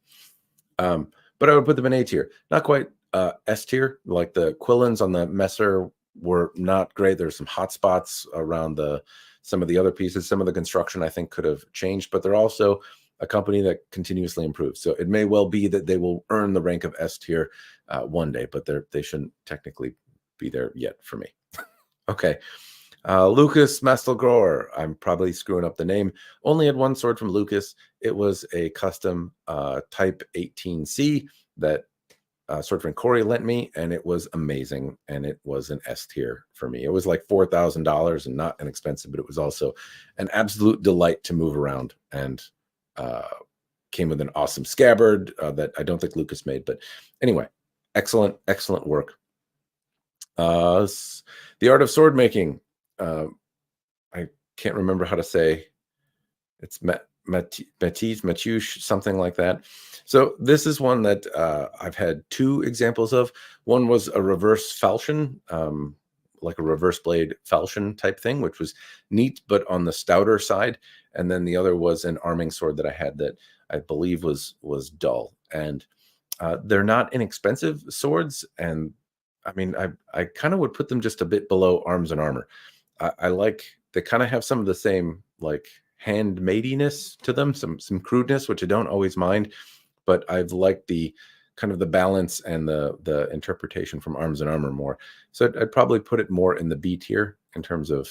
Speaker 1: But I would put them in A tier. Not quite S tier. Like the Quillins on the Messer were not great. There's some hot spots around some of the other pieces. Some of the construction I think could have changed, but they're also a company that continuously improves. So it may well be that they will earn the rank of S tier one day, but they shouldn't technically be there yet for me. Okay. Lucas Mel. I'm probably screwing up the name. Only had one sword from Lucas. It was a custom Type 18C that Sword Friend Corey lent me, and it was amazing. And it was an S tier for me. It was like $4,000 and not inexpensive, but it was also an absolute delight to move around, and came with an awesome scabbard that I don't think Lucas made. But anyway, excellent work. The Art of Sword Making. I can't remember how to say it's McHugh, something like that. So this is one that I've had two examples of. One was a reverse falchion, like a reverse blade falchion type thing, which was neat, but on the stouter side. And then the other was an arming sword that I had that I believe was dull. And they're not inexpensive swords. And I mean, I kind of would put them just a bit below Arms and Armor. I like, they kind of have some of the same like handmadiness to them, some crudeness, which I don't always mind, but I've liked the kind of the balance and the interpretation from Arms and Armor more. So I'd probably put it more in the B tier in terms of,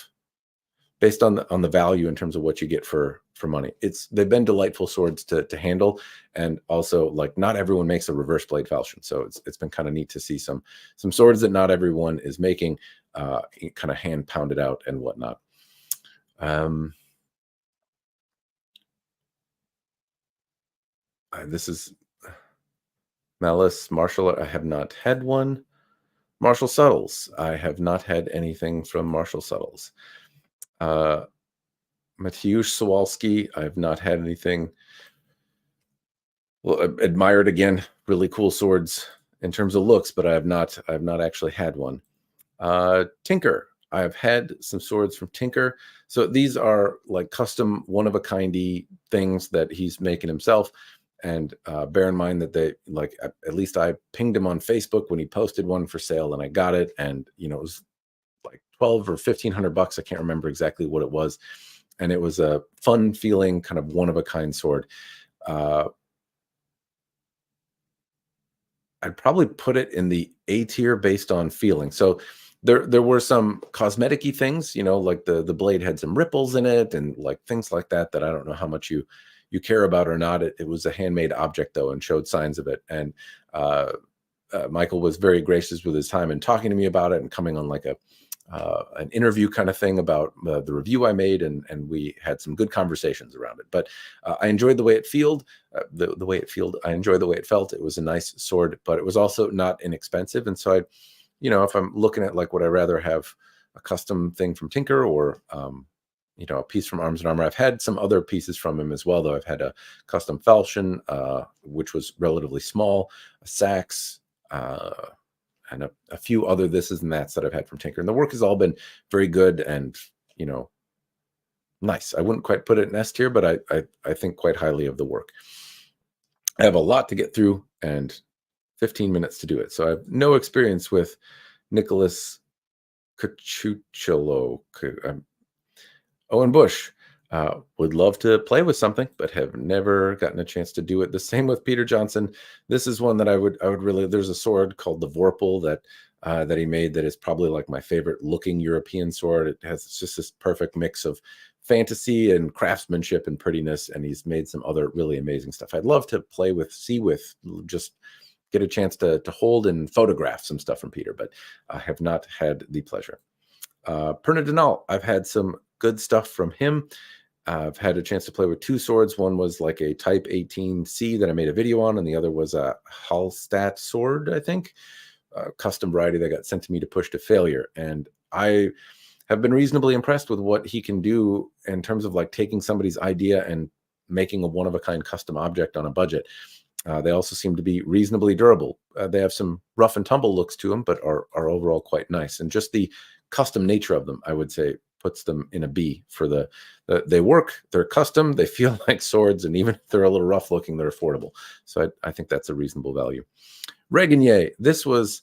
Speaker 1: based on the value in terms of what you get for money. They've been delightful swords to handle, and also like not everyone makes a reverse blade falchion, so it's been kind of neat to see some swords that not everyone is making, kind of hand pounded out and whatnot. This is Malice Marshall. I have not had one. Marshall Subtles. I have not had anything from Marshall Subtles. McHugh Sawalski, I've not had anything. Well, admired again, really cool swords in terms of looks, but I have not actually had one. Tinker, I've had some swords from Tinker. So these are like custom one-of-a-kindy things that he's making himself. And bear in mind that they, like, at least I pinged him on Facebook when he posted one for sale, and I got it. And, you know, it was like $1,200 or $1,500. I can't remember exactly what it was. And it was a fun feeling, kind of one-of-a-kind sword. I'd probably put it in the A tier based on feeling. So there were some cosmetic-y things, you know, like the blade had some ripples in it and like things like that I don't know how much you care about or not. It was a handmade object though, and showed signs of it. And Michael was very gracious with his time and talking to me about it and coming on like an interview kind of thing about the review I made, and we had some good conversations around it. But I enjoyed the way it felt. I enjoyed the way it felt. It was a nice sword, but it was also not inexpensive. And so you know, if I'm looking at like, would I rather have a custom thing from Tinker or you know, a piece from Arms and Armor? I've had some other pieces from him as well, though. I've had a custom falchion, which was relatively small, a sax, and a few other thises and that's that I've had from Tinker. And the work has all been very good and, you know, nice. I wouldn't quite put it in S tier, but I think quite highly of the work. I have a lot to get through and 15 minutes to do it. So I have no experience with Nicholas Cachucholo. Owen Bush. Would love to play with something, but have never gotten a chance to do it. The same with Peter Johnson. This is one that I would really. There's a sword called the Vorpal that he made that is probably like my favorite looking European sword. It has just this perfect mix of fantasy and craftsmanship and prettiness, and he's made some other really amazing stuff. I'd love to play with, see with, just get a chance to hold and photograph some stuff from Peter, but I have not had the pleasure. Pernodinal, I've had some good stuff from him. I've had a chance to play with two swords. One was like a Type 18C that I made a video on, and the other was a Hallstatt sword, I think, a custom variety that got sent to me to push to failure. And I have been reasonably impressed with what he can do in terms of like taking somebody's idea and making a one-of-a-kind custom object on a budget. They also seem to be reasonably durable. They have some rough and tumble looks to them, but are overall quite nice. And just the custom nature of them, I would say, puts them in a B for they work, they're custom, they feel like swords, and even if they're a little rough looking, they're affordable. So I think that's a reasonable value. Reginier, this was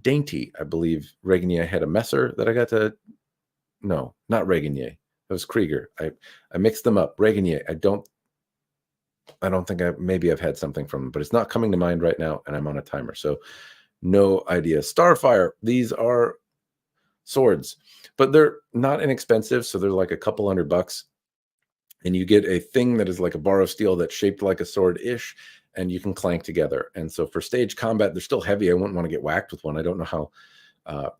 Speaker 1: dainty. I believe Reginier had a Messer that I got to, no, not Reginier. It was Krieger. I mixed them up. Reginier, I don't think maybe I've had something from them, but it's not coming to mind right now, and I'm on a timer, so no idea. Starfire, these are swords, but they're not inexpensive, so they're like a couple $100, and you get a thing that is like a bar of steel that's shaped like a sword-ish, and you can clank together. And so for stage combat, they're still heavy. I wouldn't want to get whacked with one. I don't know how,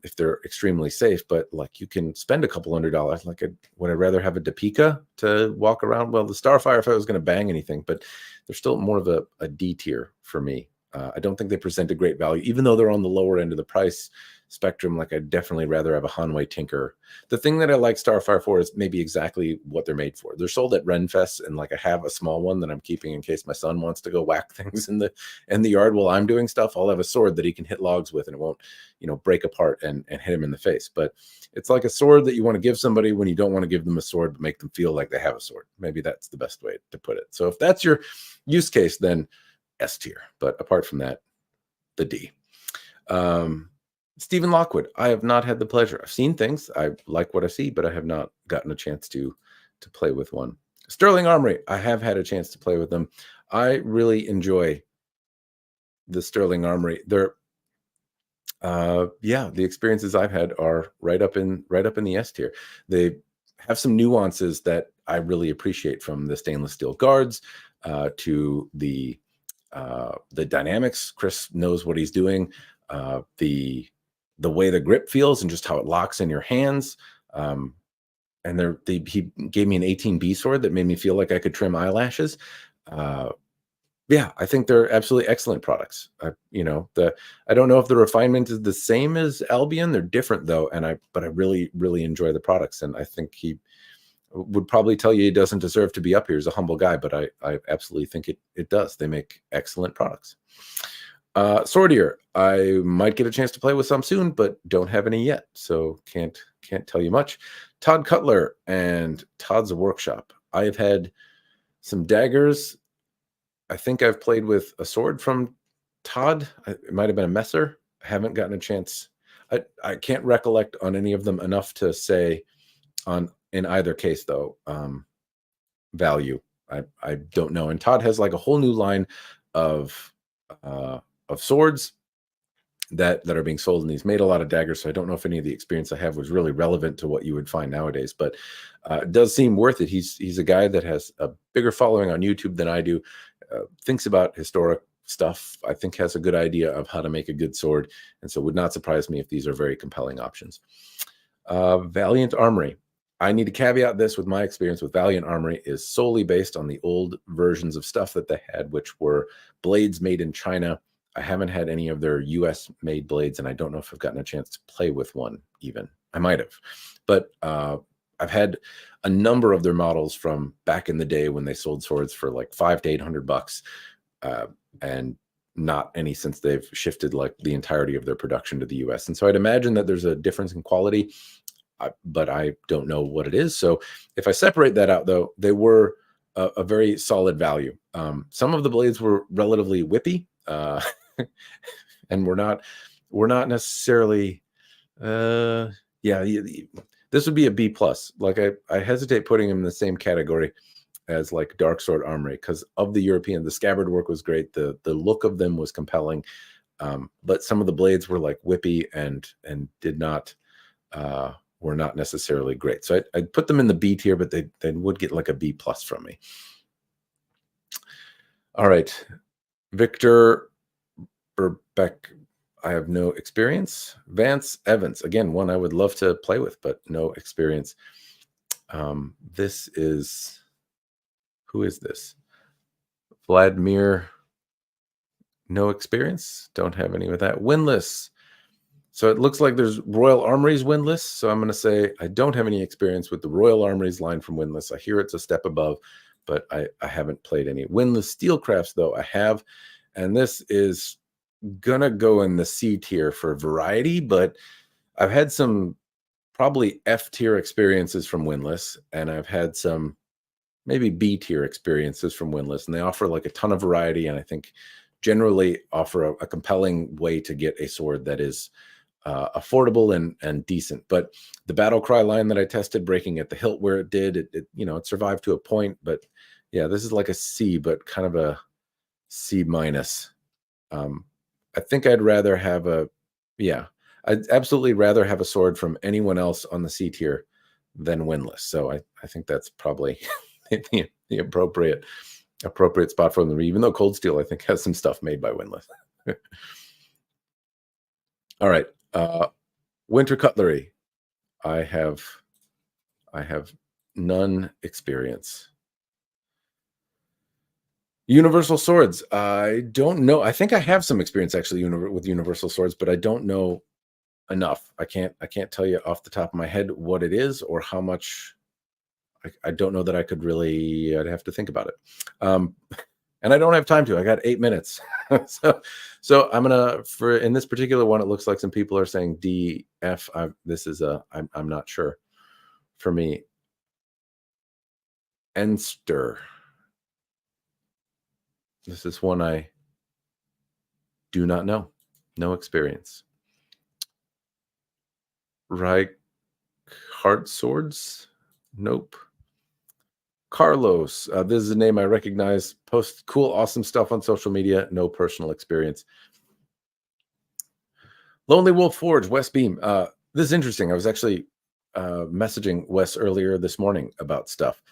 Speaker 1: if they're extremely safe, but like you can spend a couple $100. Like, would I rather have a Deepeeka to walk around? Well, the Starfire, if I was going to bang anything, but they're still more of a D tier for me. I don't think they present a great value, even though they're on the lower end of the price spectrum. Like, I'd definitely rather have a Hanway Tinker. The thing that I like Starfire for is maybe exactly what they're made for. They're sold at Renfest, and like I have a small one that I'm keeping in case my son wants to go whack things in the yard while I'm doing stuff. I'll have a sword that he can hit logs with, and it won't, break apart and hit him in the face. But it's like a sword that you want to give somebody when you don't want to give them a sword, but make them feel like they have a sword. Maybe that's the best way to put it. So if that's your use case, then S tier. But apart from that, the D. Stephen Lockwood, I have not had the pleasure. I've seen things. I like what I see, but I have not gotten a chance to play with one. Sterling Armory, I have had a chance to play with them. I really enjoy the Sterling Armory. They're the experiences I've had are right up in the S tier. They have some nuances that I really appreciate, from the stainless steel guards to the dynamics. Chris knows what he's doing. The way the grip feels and just how it locks in your hands. And he gave me an 18B sword that made me feel like I could trim eyelashes. I think they're absolutely excellent products. I don't know if the refinement is the same as Albion. They're different though, but I really, really enjoy the products, and I think he would probably tell you he doesn't deserve to be up here. He's a humble guy, but I absolutely think it does. They make excellent products. Swordier, I might get a chance to play with some soon, but don't have any yet, so can't tell you much. Todd Cutler and Todd's Workshop. I have had some daggers. I think I've played with a sword from Todd. It might have been a Messer. I haven't gotten a chance. I can't recollect on any of them enough to say in either case though. Value, I don't know. And Todd has like a whole new line of swords that are being sold, and he's made a lot of daggers, so I don't know if any of the experience I have was really relevant to what you would find nowadays, but it does seem worth it. He's a guy that has a bigger following on YouTube than I do, thinks about historic stuff, I think has a good idea of how to make a good sword, and so it would not surprise me if these are very compelling options. Valiant Armory. I need to caveat this with my experience with Valiant Armory is solely based on the old versions of stuff that they had, which were blades made in China. I haven't had any of their US made blades, and I don't know if I've gotten a chance to play with one even. I might have, but I've had a number of their models from back in the day when they sold swords for like $500 to $800, and not any since they've shifted like the entirety of their production to the US. And so I'd imagine that there's a difference in quality, but I don't know what it is. So if I separate that out, though, they were a very solid value. Some of the blades were relatively whippy, and we're not necessarily, the this would be a B plus. Like I hesitate putting him in the same category as like Dark Sword Armory because of the European. The scabbard work was great. The look of them was compelling, but some of the blades were like whippy and did not were not necessarily great. So I'd put them in the B tier, but they would get like a B plus from me. All right, Victor Burbeck. I have no experience. Vance Evans, again, one I would love to play with, but no experience. This is, who is this? Vladimir, no experience. Don't have any with that. Windless. So it looks like there's Royal Armories Windless. So I'm going to say I don't have any experience with the Royal Armories line from Windless. I hear it's a step above, but I haven't played any. Windless Steelcrafts, though, I have. And this is gonna go in the C tier for variety, but I've had some probably F tier experiences from Windless, and I've had some maybe B tier experiences from Windless, and they offer like a ton of variety, and I think generally offer a compelling way to get a sword that is affordable and decent. But the Battle Cry line that I tested, breaking at the hilt where it did, it survived to a point, but yeah, this is like a C, but kind of a C minus. I think I'd rather have I'd absolutely rather have a sword from anyone else on the C tier than Windless. So I think that's probably the appropriate spot for them, even though Cold Steel, I think, has some stuff made by Windless. All right. Winter Cutlery. I have none experience. Universal Swords. I don't know. I think I have some experience actually with Universal Swords, but I don't know enough. I can't tell you off the top of my head what it is or how much. I don't know that I could really. I'd have to think about it. And I don't have time to. I got 8 minutes. so I'm gonna, for in this particular one, it looks like some people are saying D, F. This is I'm not sure. For me, Enster. This is one I do not know. No experience. Right. Heart Swords? Nope. Carlos. This is a name I recognize. Posts cool, awesome stuff on social media. No personal experience. Lonely Wolf Forge, Wes Beam. This is interesting. I was actually messaging Wes earlier this morning about stuff.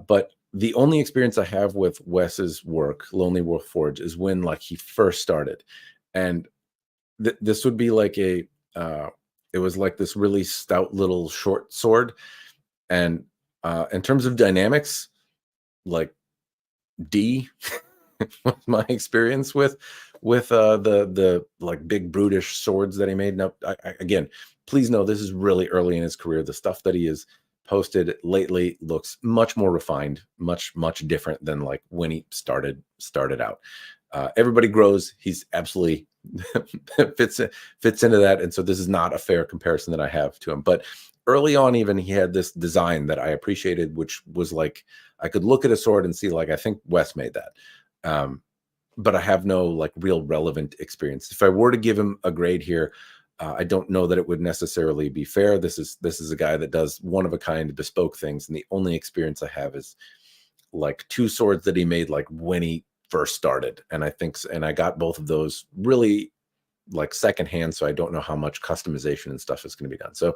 Speaker 1: But the only experience I have with Wes's work, Lonely Wolf Forge, is when like he first started. And this would be like it was like this really stout little short sword. And in terms of dynamics, like D was my experience with the like big brutish swords that he made. Now, again, please know this is really early in his career. The stuff that he has posted lately looks much more refined, much different than like when he started out. Everybody grows. He's absolutely fits into that, and so this is not a fair comparison that I have to him. But early on, even he had this design that I appreciated, which was like I could look at a sword and see like I think Wes made that. But I have no like real relevant experience. If I were to give him a grade here, I don't know that it would necessarily be fair. This is a guy that does one of a kind bespoke things, and the only experience I have is like 2 swords that he made like when he first started, and I got both of those really like secondhand, so I don't know how much customization and stuff is going to be done. So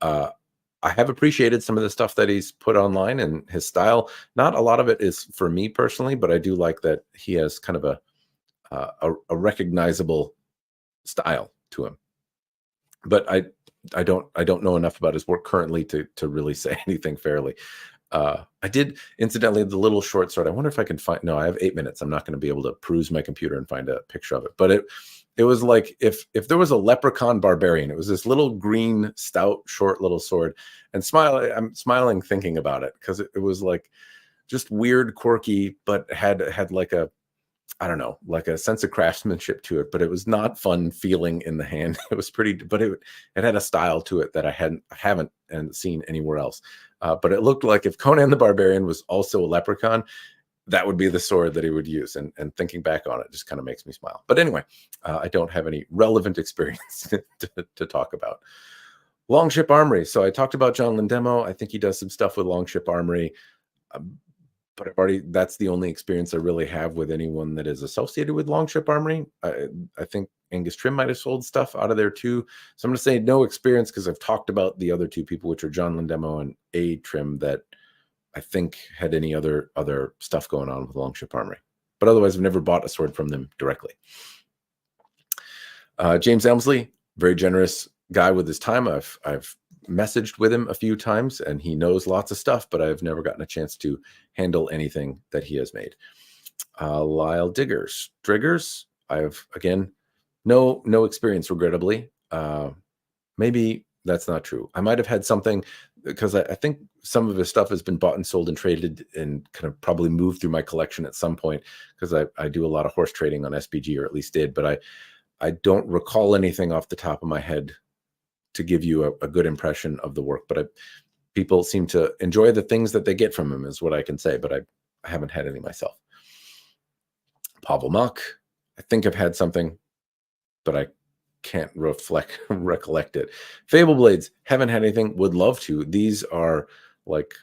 Speaker 1: I have appreciated some of the stuff that he's put online and his style. Not a lot of it is for me personally, but I do like that he has kind of a recognizable style to him. But I don't know enough about his work currently to really say anything fairly. I did, incidentally, the little short sword. I wonder if I can find. No, I have 8 minutes. I'm not going to be able to peruse my computer and find a picture of it. But it was like if there was a leprechaun barbarian. It was this little green, stout, short little sword. And I'm smiling thinking about it because it was like just weird, quirky, but had like a, I don't know, like a sense of craftsmanship to it, but it was not fun feeling in the hand. It was pretty, but it had a style to it that I haven't seen anywhere else. But it looked like if Conan the Barbarian was also a leprechaun, that would be the sword that he would use. And thinking back on it just kind of makes me smile. But anyway, I don't have any relevant experience to talk about. Longship Armory. So I talked about John Lindemo. I think he does some stuff with Longship Armory. But that's the only experience I really have with anyone that is associated with Longship Armory. I think Angus Trim might have sold stuff out of there too. So I'm going to say no experience because I've talked about the other two people, which are John Lindemo and Atrim, that I think had any other stuff going on with Longship Armory. But otherwise, I've never bought a sword from them directly. James Elmsley, very generous guy with his time. I've messaged with him a few times, and he knows lots of stuff, but I've never gotten a chance to handle anything that he has made. Lyle Driggers, I've, again, no experience, regrettably. Maybe that's not true. I might have had something, because I think some of his stuff has been bought and sold and traded and kind of probably moved through my collection at some point, because I do a lot of horse trading on SBG, or at least did, but I don't recall anything off the top of my head to give you a good impression of the work. But people seem to enjoy the things that they get from him, is what I can say, but I haven't had any myself. Pavel Mach, I think I've had something, but I can't recollect it. Fable Blades, haven't had anything, would love to. These are like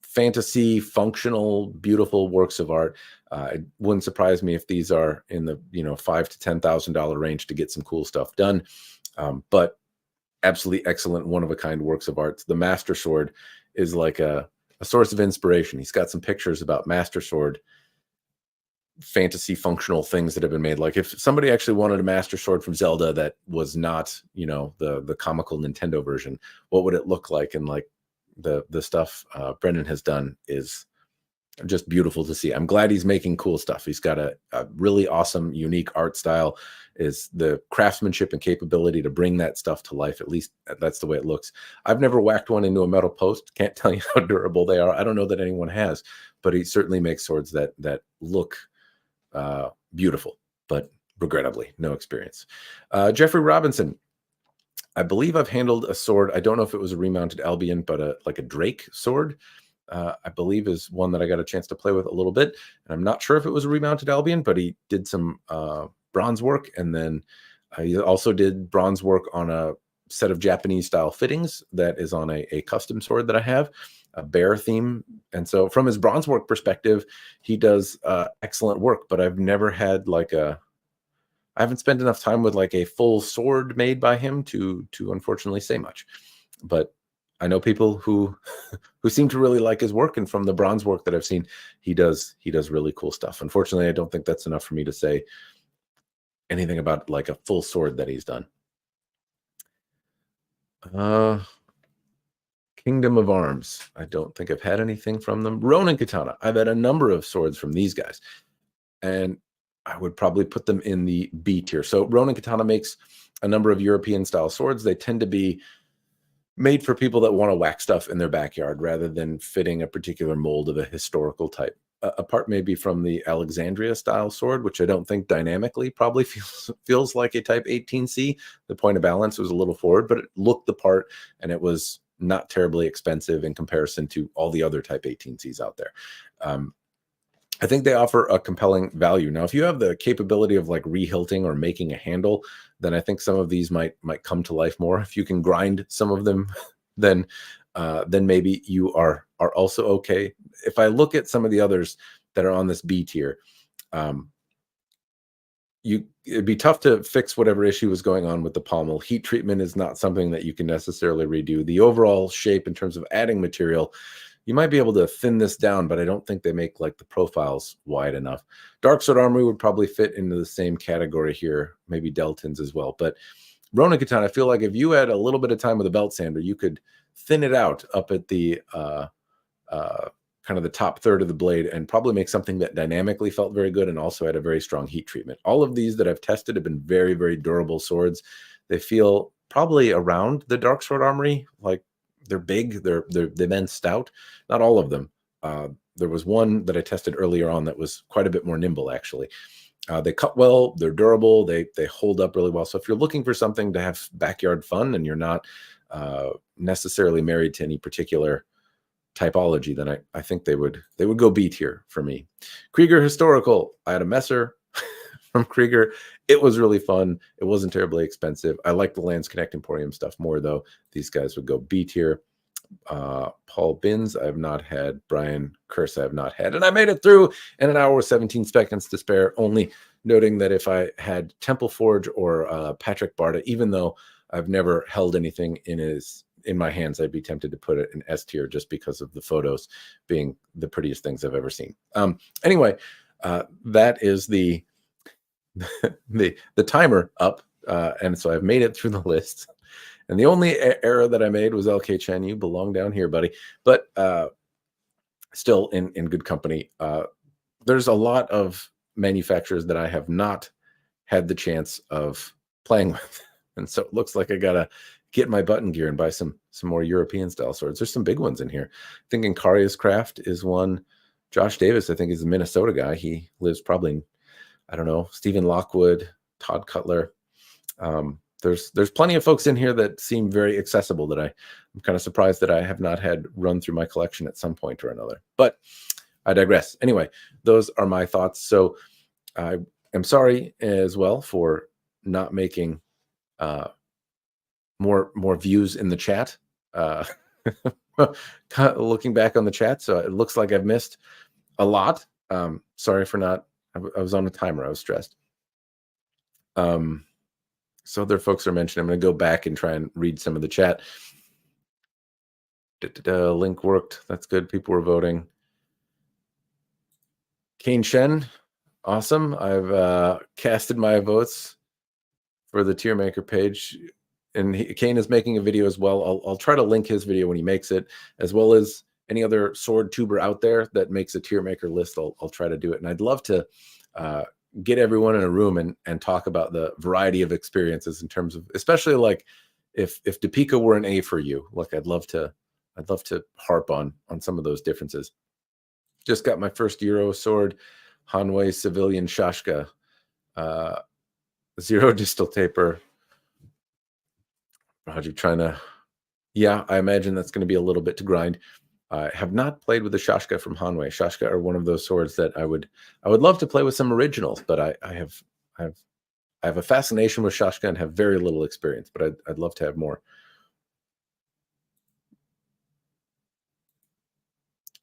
Speaker 1: fantasy, functional, beautiful works of art. It wouldn't surprise me if these are in the $5,000 to $10,000 range to get some cool stuff done. But absolutely excellent, one-of-a-kind works of art. The Master Sword is like a source of inspiration. He's got some pictures about Master Sword fantasy functional things that have been made. Like if somebody actually wanted a Master Sword from Zelda that was not, the comical Nintendo version, what would it look like? And like the stuff Brendan has done is just beautiful to see. I'm glad he's making cool stuff. He's got a really awesome, unique art style. Is the craftsmanship and capability to bring that stuff to life. At least that's the way it looks. I've never whacked one into a metal post. Can't tell you how durable they are. I don't know that anyone has, but he certainly makes swords that look beautiful, but regrettably no experience. Jeffrey Robinson, I believe I've handled a sword. I don't know if it was a remounted Albion, but like a Drake sword, I believe is one that I got a chance to play with a little bit. And I'm not sure if it was a remounted Albion, but he did some bronze work. And then he also did bronze work on a set of Japanese style fittings that is on a custom sword that I have, a bear theme. And so from his bronze work perspective, he does excellent work, but I've never had I haven't spent enough time with like a full sword made by him to unfortunately say much. But I know people who seem to really like his work, and from the bronze work that I've seen, he does really cool stuff. Unfortunately, I don't think that's enough for me to say anything about like a full sword that he's done. Kingdom of Arms, I don't think I've had anything from them. Ronin Katana, I've had a number of swords from these guys, and I would probably put them in the B tier. So Ronin Katana makes a number of European style swords. They tend to be made for people that want to whack stuff in their backyard rather than fitting a particular mold of a historical type. Apart maybe from the Alexandria style sword, which I don't think dynamically probably feels like a type 18C. The point of balance was a little forward, but it looked the part, and it was not terribly expensive in comparison to all the other type 18Cs out there. I think they offer a compelling value. Now, if you have the capability of like rehilting or making a handle, then I think some of these might come to life more. If you can grind some of them, then maybe you are also okay. If I look at some of the others that are on this B tier, it'd be tough to fix whatever issue was going on with the pommel. Heat treatment is not something that you can necessarily redo. The overall shape in terms of adding material, you might be able to thin this down, but I don't think they make like the profiles wide enough. Dark Sword Armory would probably fit into the same category here, maybe Deltin's as well. But Ronin Katana, I feel like if you had a little bit of time with a belt sander, you could thin it out up at the kind of the top third of the blade and probably make something that dynamically felt very good and also had a very strong heat treatment. All of these that I've tested have been very, very durable swords. They feel probably around the Dark Sword Armory, like they're big, they've been stout. Not all of them. There was one that I tested earlier on that was quite a bit more nimble, actually. They cut well, they're durable, they hold up really well. So if you're looking for something to have backyard fun and you're not necessarily married to any particular typology, then I think they would go B tier for me. Krieger Historical, I had a Messer from Krieger. It was really fun. It wasn't terribly expensive. I like the Lands Connect Emporium stuff more, though. These guys would go B tier. Paul Binns, I have not had. Brian Kerce, I have not had. And I made it through in an hour with 17 seconds to spare, only noting that if I had Temple Forge or Patrick Barta, even though I've never held anything in my hands, I'd be tempted to put it in S tier just because of the photos being the prettiest things I've ever seen. Anyway, that is the timer up, and so I've made it through the list. And the only error that I made was LK Chen. You belong down here, buddy. But still in good company. There's a lot of manufacturers that I have not had the chance of playing with, and so it looks like I gotta get my button gear and buy some more European style swords. There's some big ones in here. I think Incarius Craft is one. Josh Davis, I think, is a Minnesota guy. He lives probably, I don't know, Stephen Lockwood, Todd Cutler. There's plenty of folks in here that seem very accessible that I'm kind of surprised that I have not had run through my collection at some point or another. But I digress. Anyway, those are my thoughts. So I am sorry as well for not making more views in the chat. Looking back on the chat, so it looks like I've missed a lot. Sorry for not. I was on a timer. I was stressed. So other folks are mentioning. I'm going to go back and try and read some of the chat. Link worked. That's good. People were voting. Kane Shen, awesome. I've casted my votes for the tier maker page, and Kane is making a video as well. I'll try to link his video when he makes it, as well as any other sword tuber out there that makes a tier maker list. I'll try to do it, and I'd love to get everyone in a room and talk about the variety of experiences in terms of, especially like if Deepeeka were an A for you. Look, I'd love to harp on some of those differences. Just got my first Euro sword, Hanway Civilian Shashka, 0 distal taper. Roger trying to, yeah, I imagine that's going to be a little bit to grind. I have not played with the Shashka from Hanway. Shashka are one of those swords that I would love to play with some originals, but I have a fascination with Shashka and have very little experience, but I'd love to have more.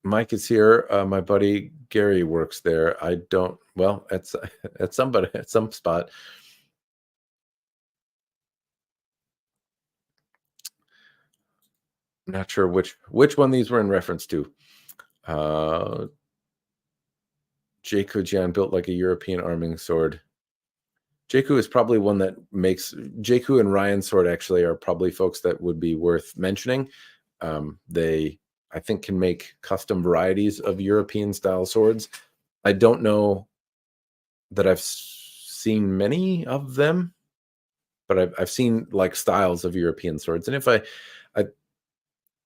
Speaker 1: Mike is here. My buddy Gary works there. I don't, well, at some spot. Not sure which one these were in reference to. Jakku Jian built like a European arming sword. Jakku is probably one that makes Jakku and Ryan sword actually are probably folks that would be worth mentioning. They, I think, can make custom varieties of European style swords. I don't know that I've seen many of them, but I've seen like styles of European swords. And if I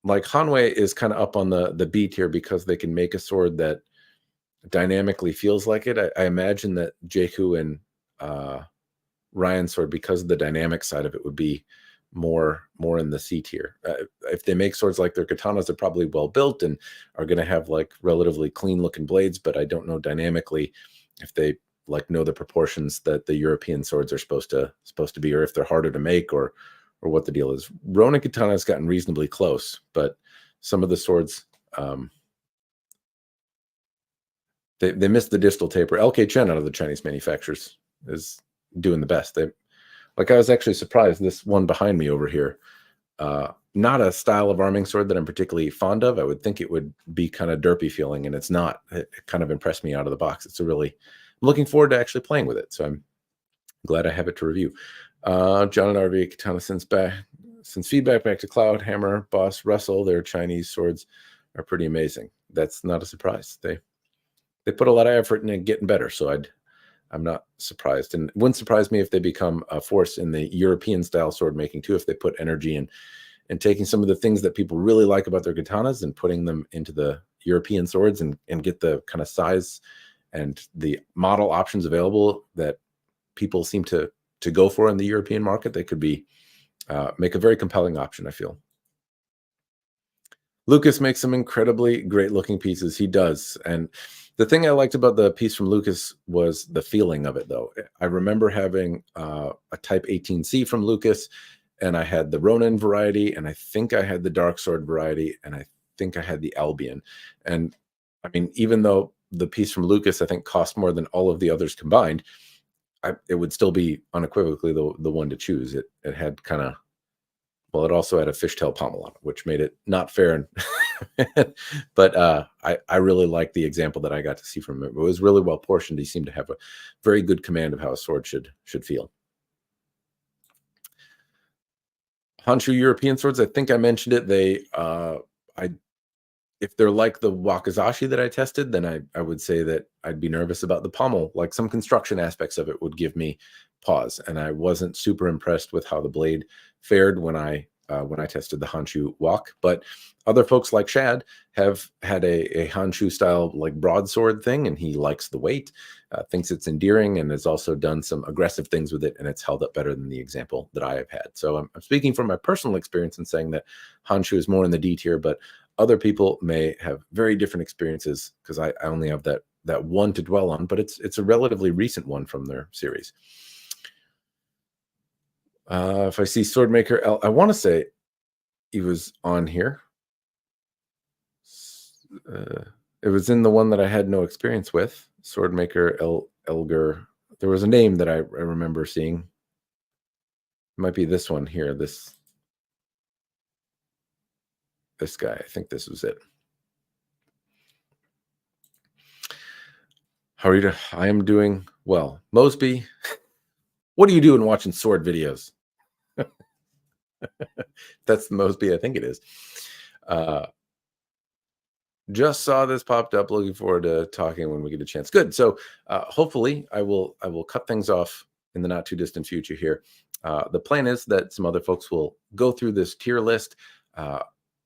Speaker 1: like, Hanway is kind of up on the B tier because they can make a sword that dynamically feels like it. I imagine that Jakku and Ryan sword, because of the dynamic side of it, would be more in the C tier. If they make swords like their katanas, they're probably well built and are going to have like relatively clean looking blades, but I don't know dynamically if they like know the proportions that the European swords are supposed to be, or if they're harder to make, or what the deal is. Ronin katana has gotten reasonably close, but some of the swords, they missed the distal taper. LK Chen, out of the Chinese manufacturers, is doing the best. I was actually surprised. This one behind me over here, not a style of arming sword that I'm particularly fond of. I would think it would be kind of derpy feeling, and it's not. It kind of impressed me out of the box. I'm looking forward to actually playing with it. So I'm glad I have it to review. John and RV Katana since feedback back to Cloudhammer, Boss Russell, their Chinese swords are pretty amazing. That's not a surprise. They put a lot of effort into getting better, so I'm not surprised. And it wouldn't surprise me if they become a force in the European style sword making too, if they put energy in and taking some of the things that people really like about their katanas and putting them into the European swords and get the kind of size and the model options available that people seem to go for in the European market. They could be make a very compelling option, I feel. Lucas makes some incredibly great looking pieces. He does. And The thing I liked about the piece from Lucas was the feeling of it, though. I remember having a Type 18C from Lucas, and I had the Ronin variety, and I think I had the Dark Sword variety, and I think I had the Albion. And I mean, even though the piece from Lucas, I think, cost more than all of the others combined, it would still be unequivocally the one to choose. It had kind of, well, it also had a fishtail pommel on it, which made it not fair. But I really liked the example that I got to see from him. It was really well portioned. He seemed to have a very good command of how a sword should feel. Honshu European swords, I think I mentioned it. If they're like the Wakizashi that I tested, then I would say that I'd be nervous about the pommel. Like some construction aspects of it would give me pause, and I wasn't super impressed with how the blade fared when I tested the Honshu Wok. But other folks like Shad have had a Honshu style like broadsword thing, and he likes the weight, thinks it's endearing, and has also done some aggressive things with it, and it's held up better than the example that I have had. So I'm speaking from my personal experience and saying that Honshu is more in the D tier, but other people may have very different experiences because I only have that one to dwell on, but it's a relatively recent one from their series. If I see Swordmaker, I want to say he was on here. It was in the one that I had no experience with. Swordmaker Elgar. There was a name that I remember seeing. It might be this one here. This guy. I think this was it. How are you? I am doing well. Mosby, what are you doing watching sword videos? That's Mosby. I think it is. Just saw this popped up. Looking forward to talking when we get a chance. Good. So hopefully I will cut things off in the not too distant future here. The plan is that some other folks will go through this tier list.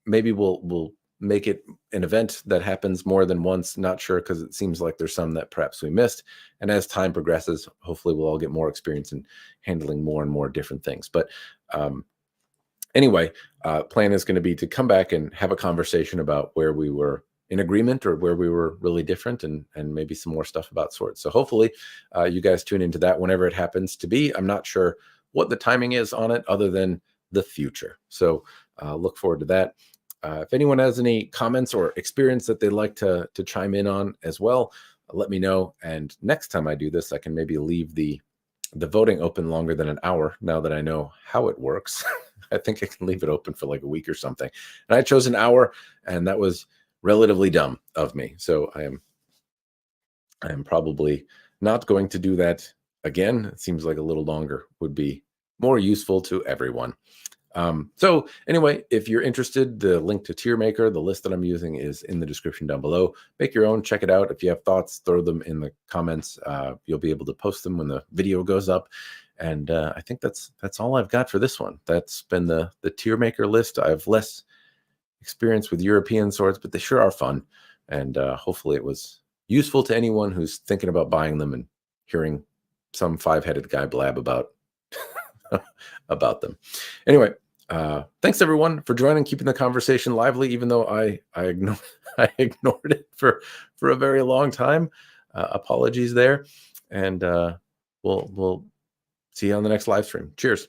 Speaker 1: Maybe we'll make it an event that happens more than once. Not sure, because it seems like there's some that perhaps we missed. And as time progresses, hopefully we'll all get more experience in handling more and more different things. But anyway, plan is going to be to come back and have a conversation about where we were in agreement or where we were really different, and maybe some more stuff about swords. So hopefully you guys tune into that whenever it happens to be. I'm not sure what the timing is on it other than the future. So look forward to that. If anyone has any comments or experience that they'd like to chime in on as well, let me know. And next time I do this, I can maybe leave the voting open longer than an hour now that I know how it works. I think I can leave it open for like a week or something. And I chose an hour, and that was relatively dumb of me. So I am probably not going to do that again. It seems like a little longer would be more useful to everyone. So anyway, if you're interested, the link to Tier Maker, the list that I'm using, is in the description down below. Make your own, check it out. If you have thoughts, throw them in the comments. You'll be able to post them when the video goes up. And I think that's all I've got for this one. That's been the Tier Maker list. I have less experience with European swords, but they sure are fun. And hopefully it was useful to anyone who's thinking about buying them and hearing some five-headed guy blab about about them. Anyway, thanks everyone for joining, keeping the conversation lively, even though I ignored it for a very long time. Apologies there, and we'll see you on the next live stream. Cheers.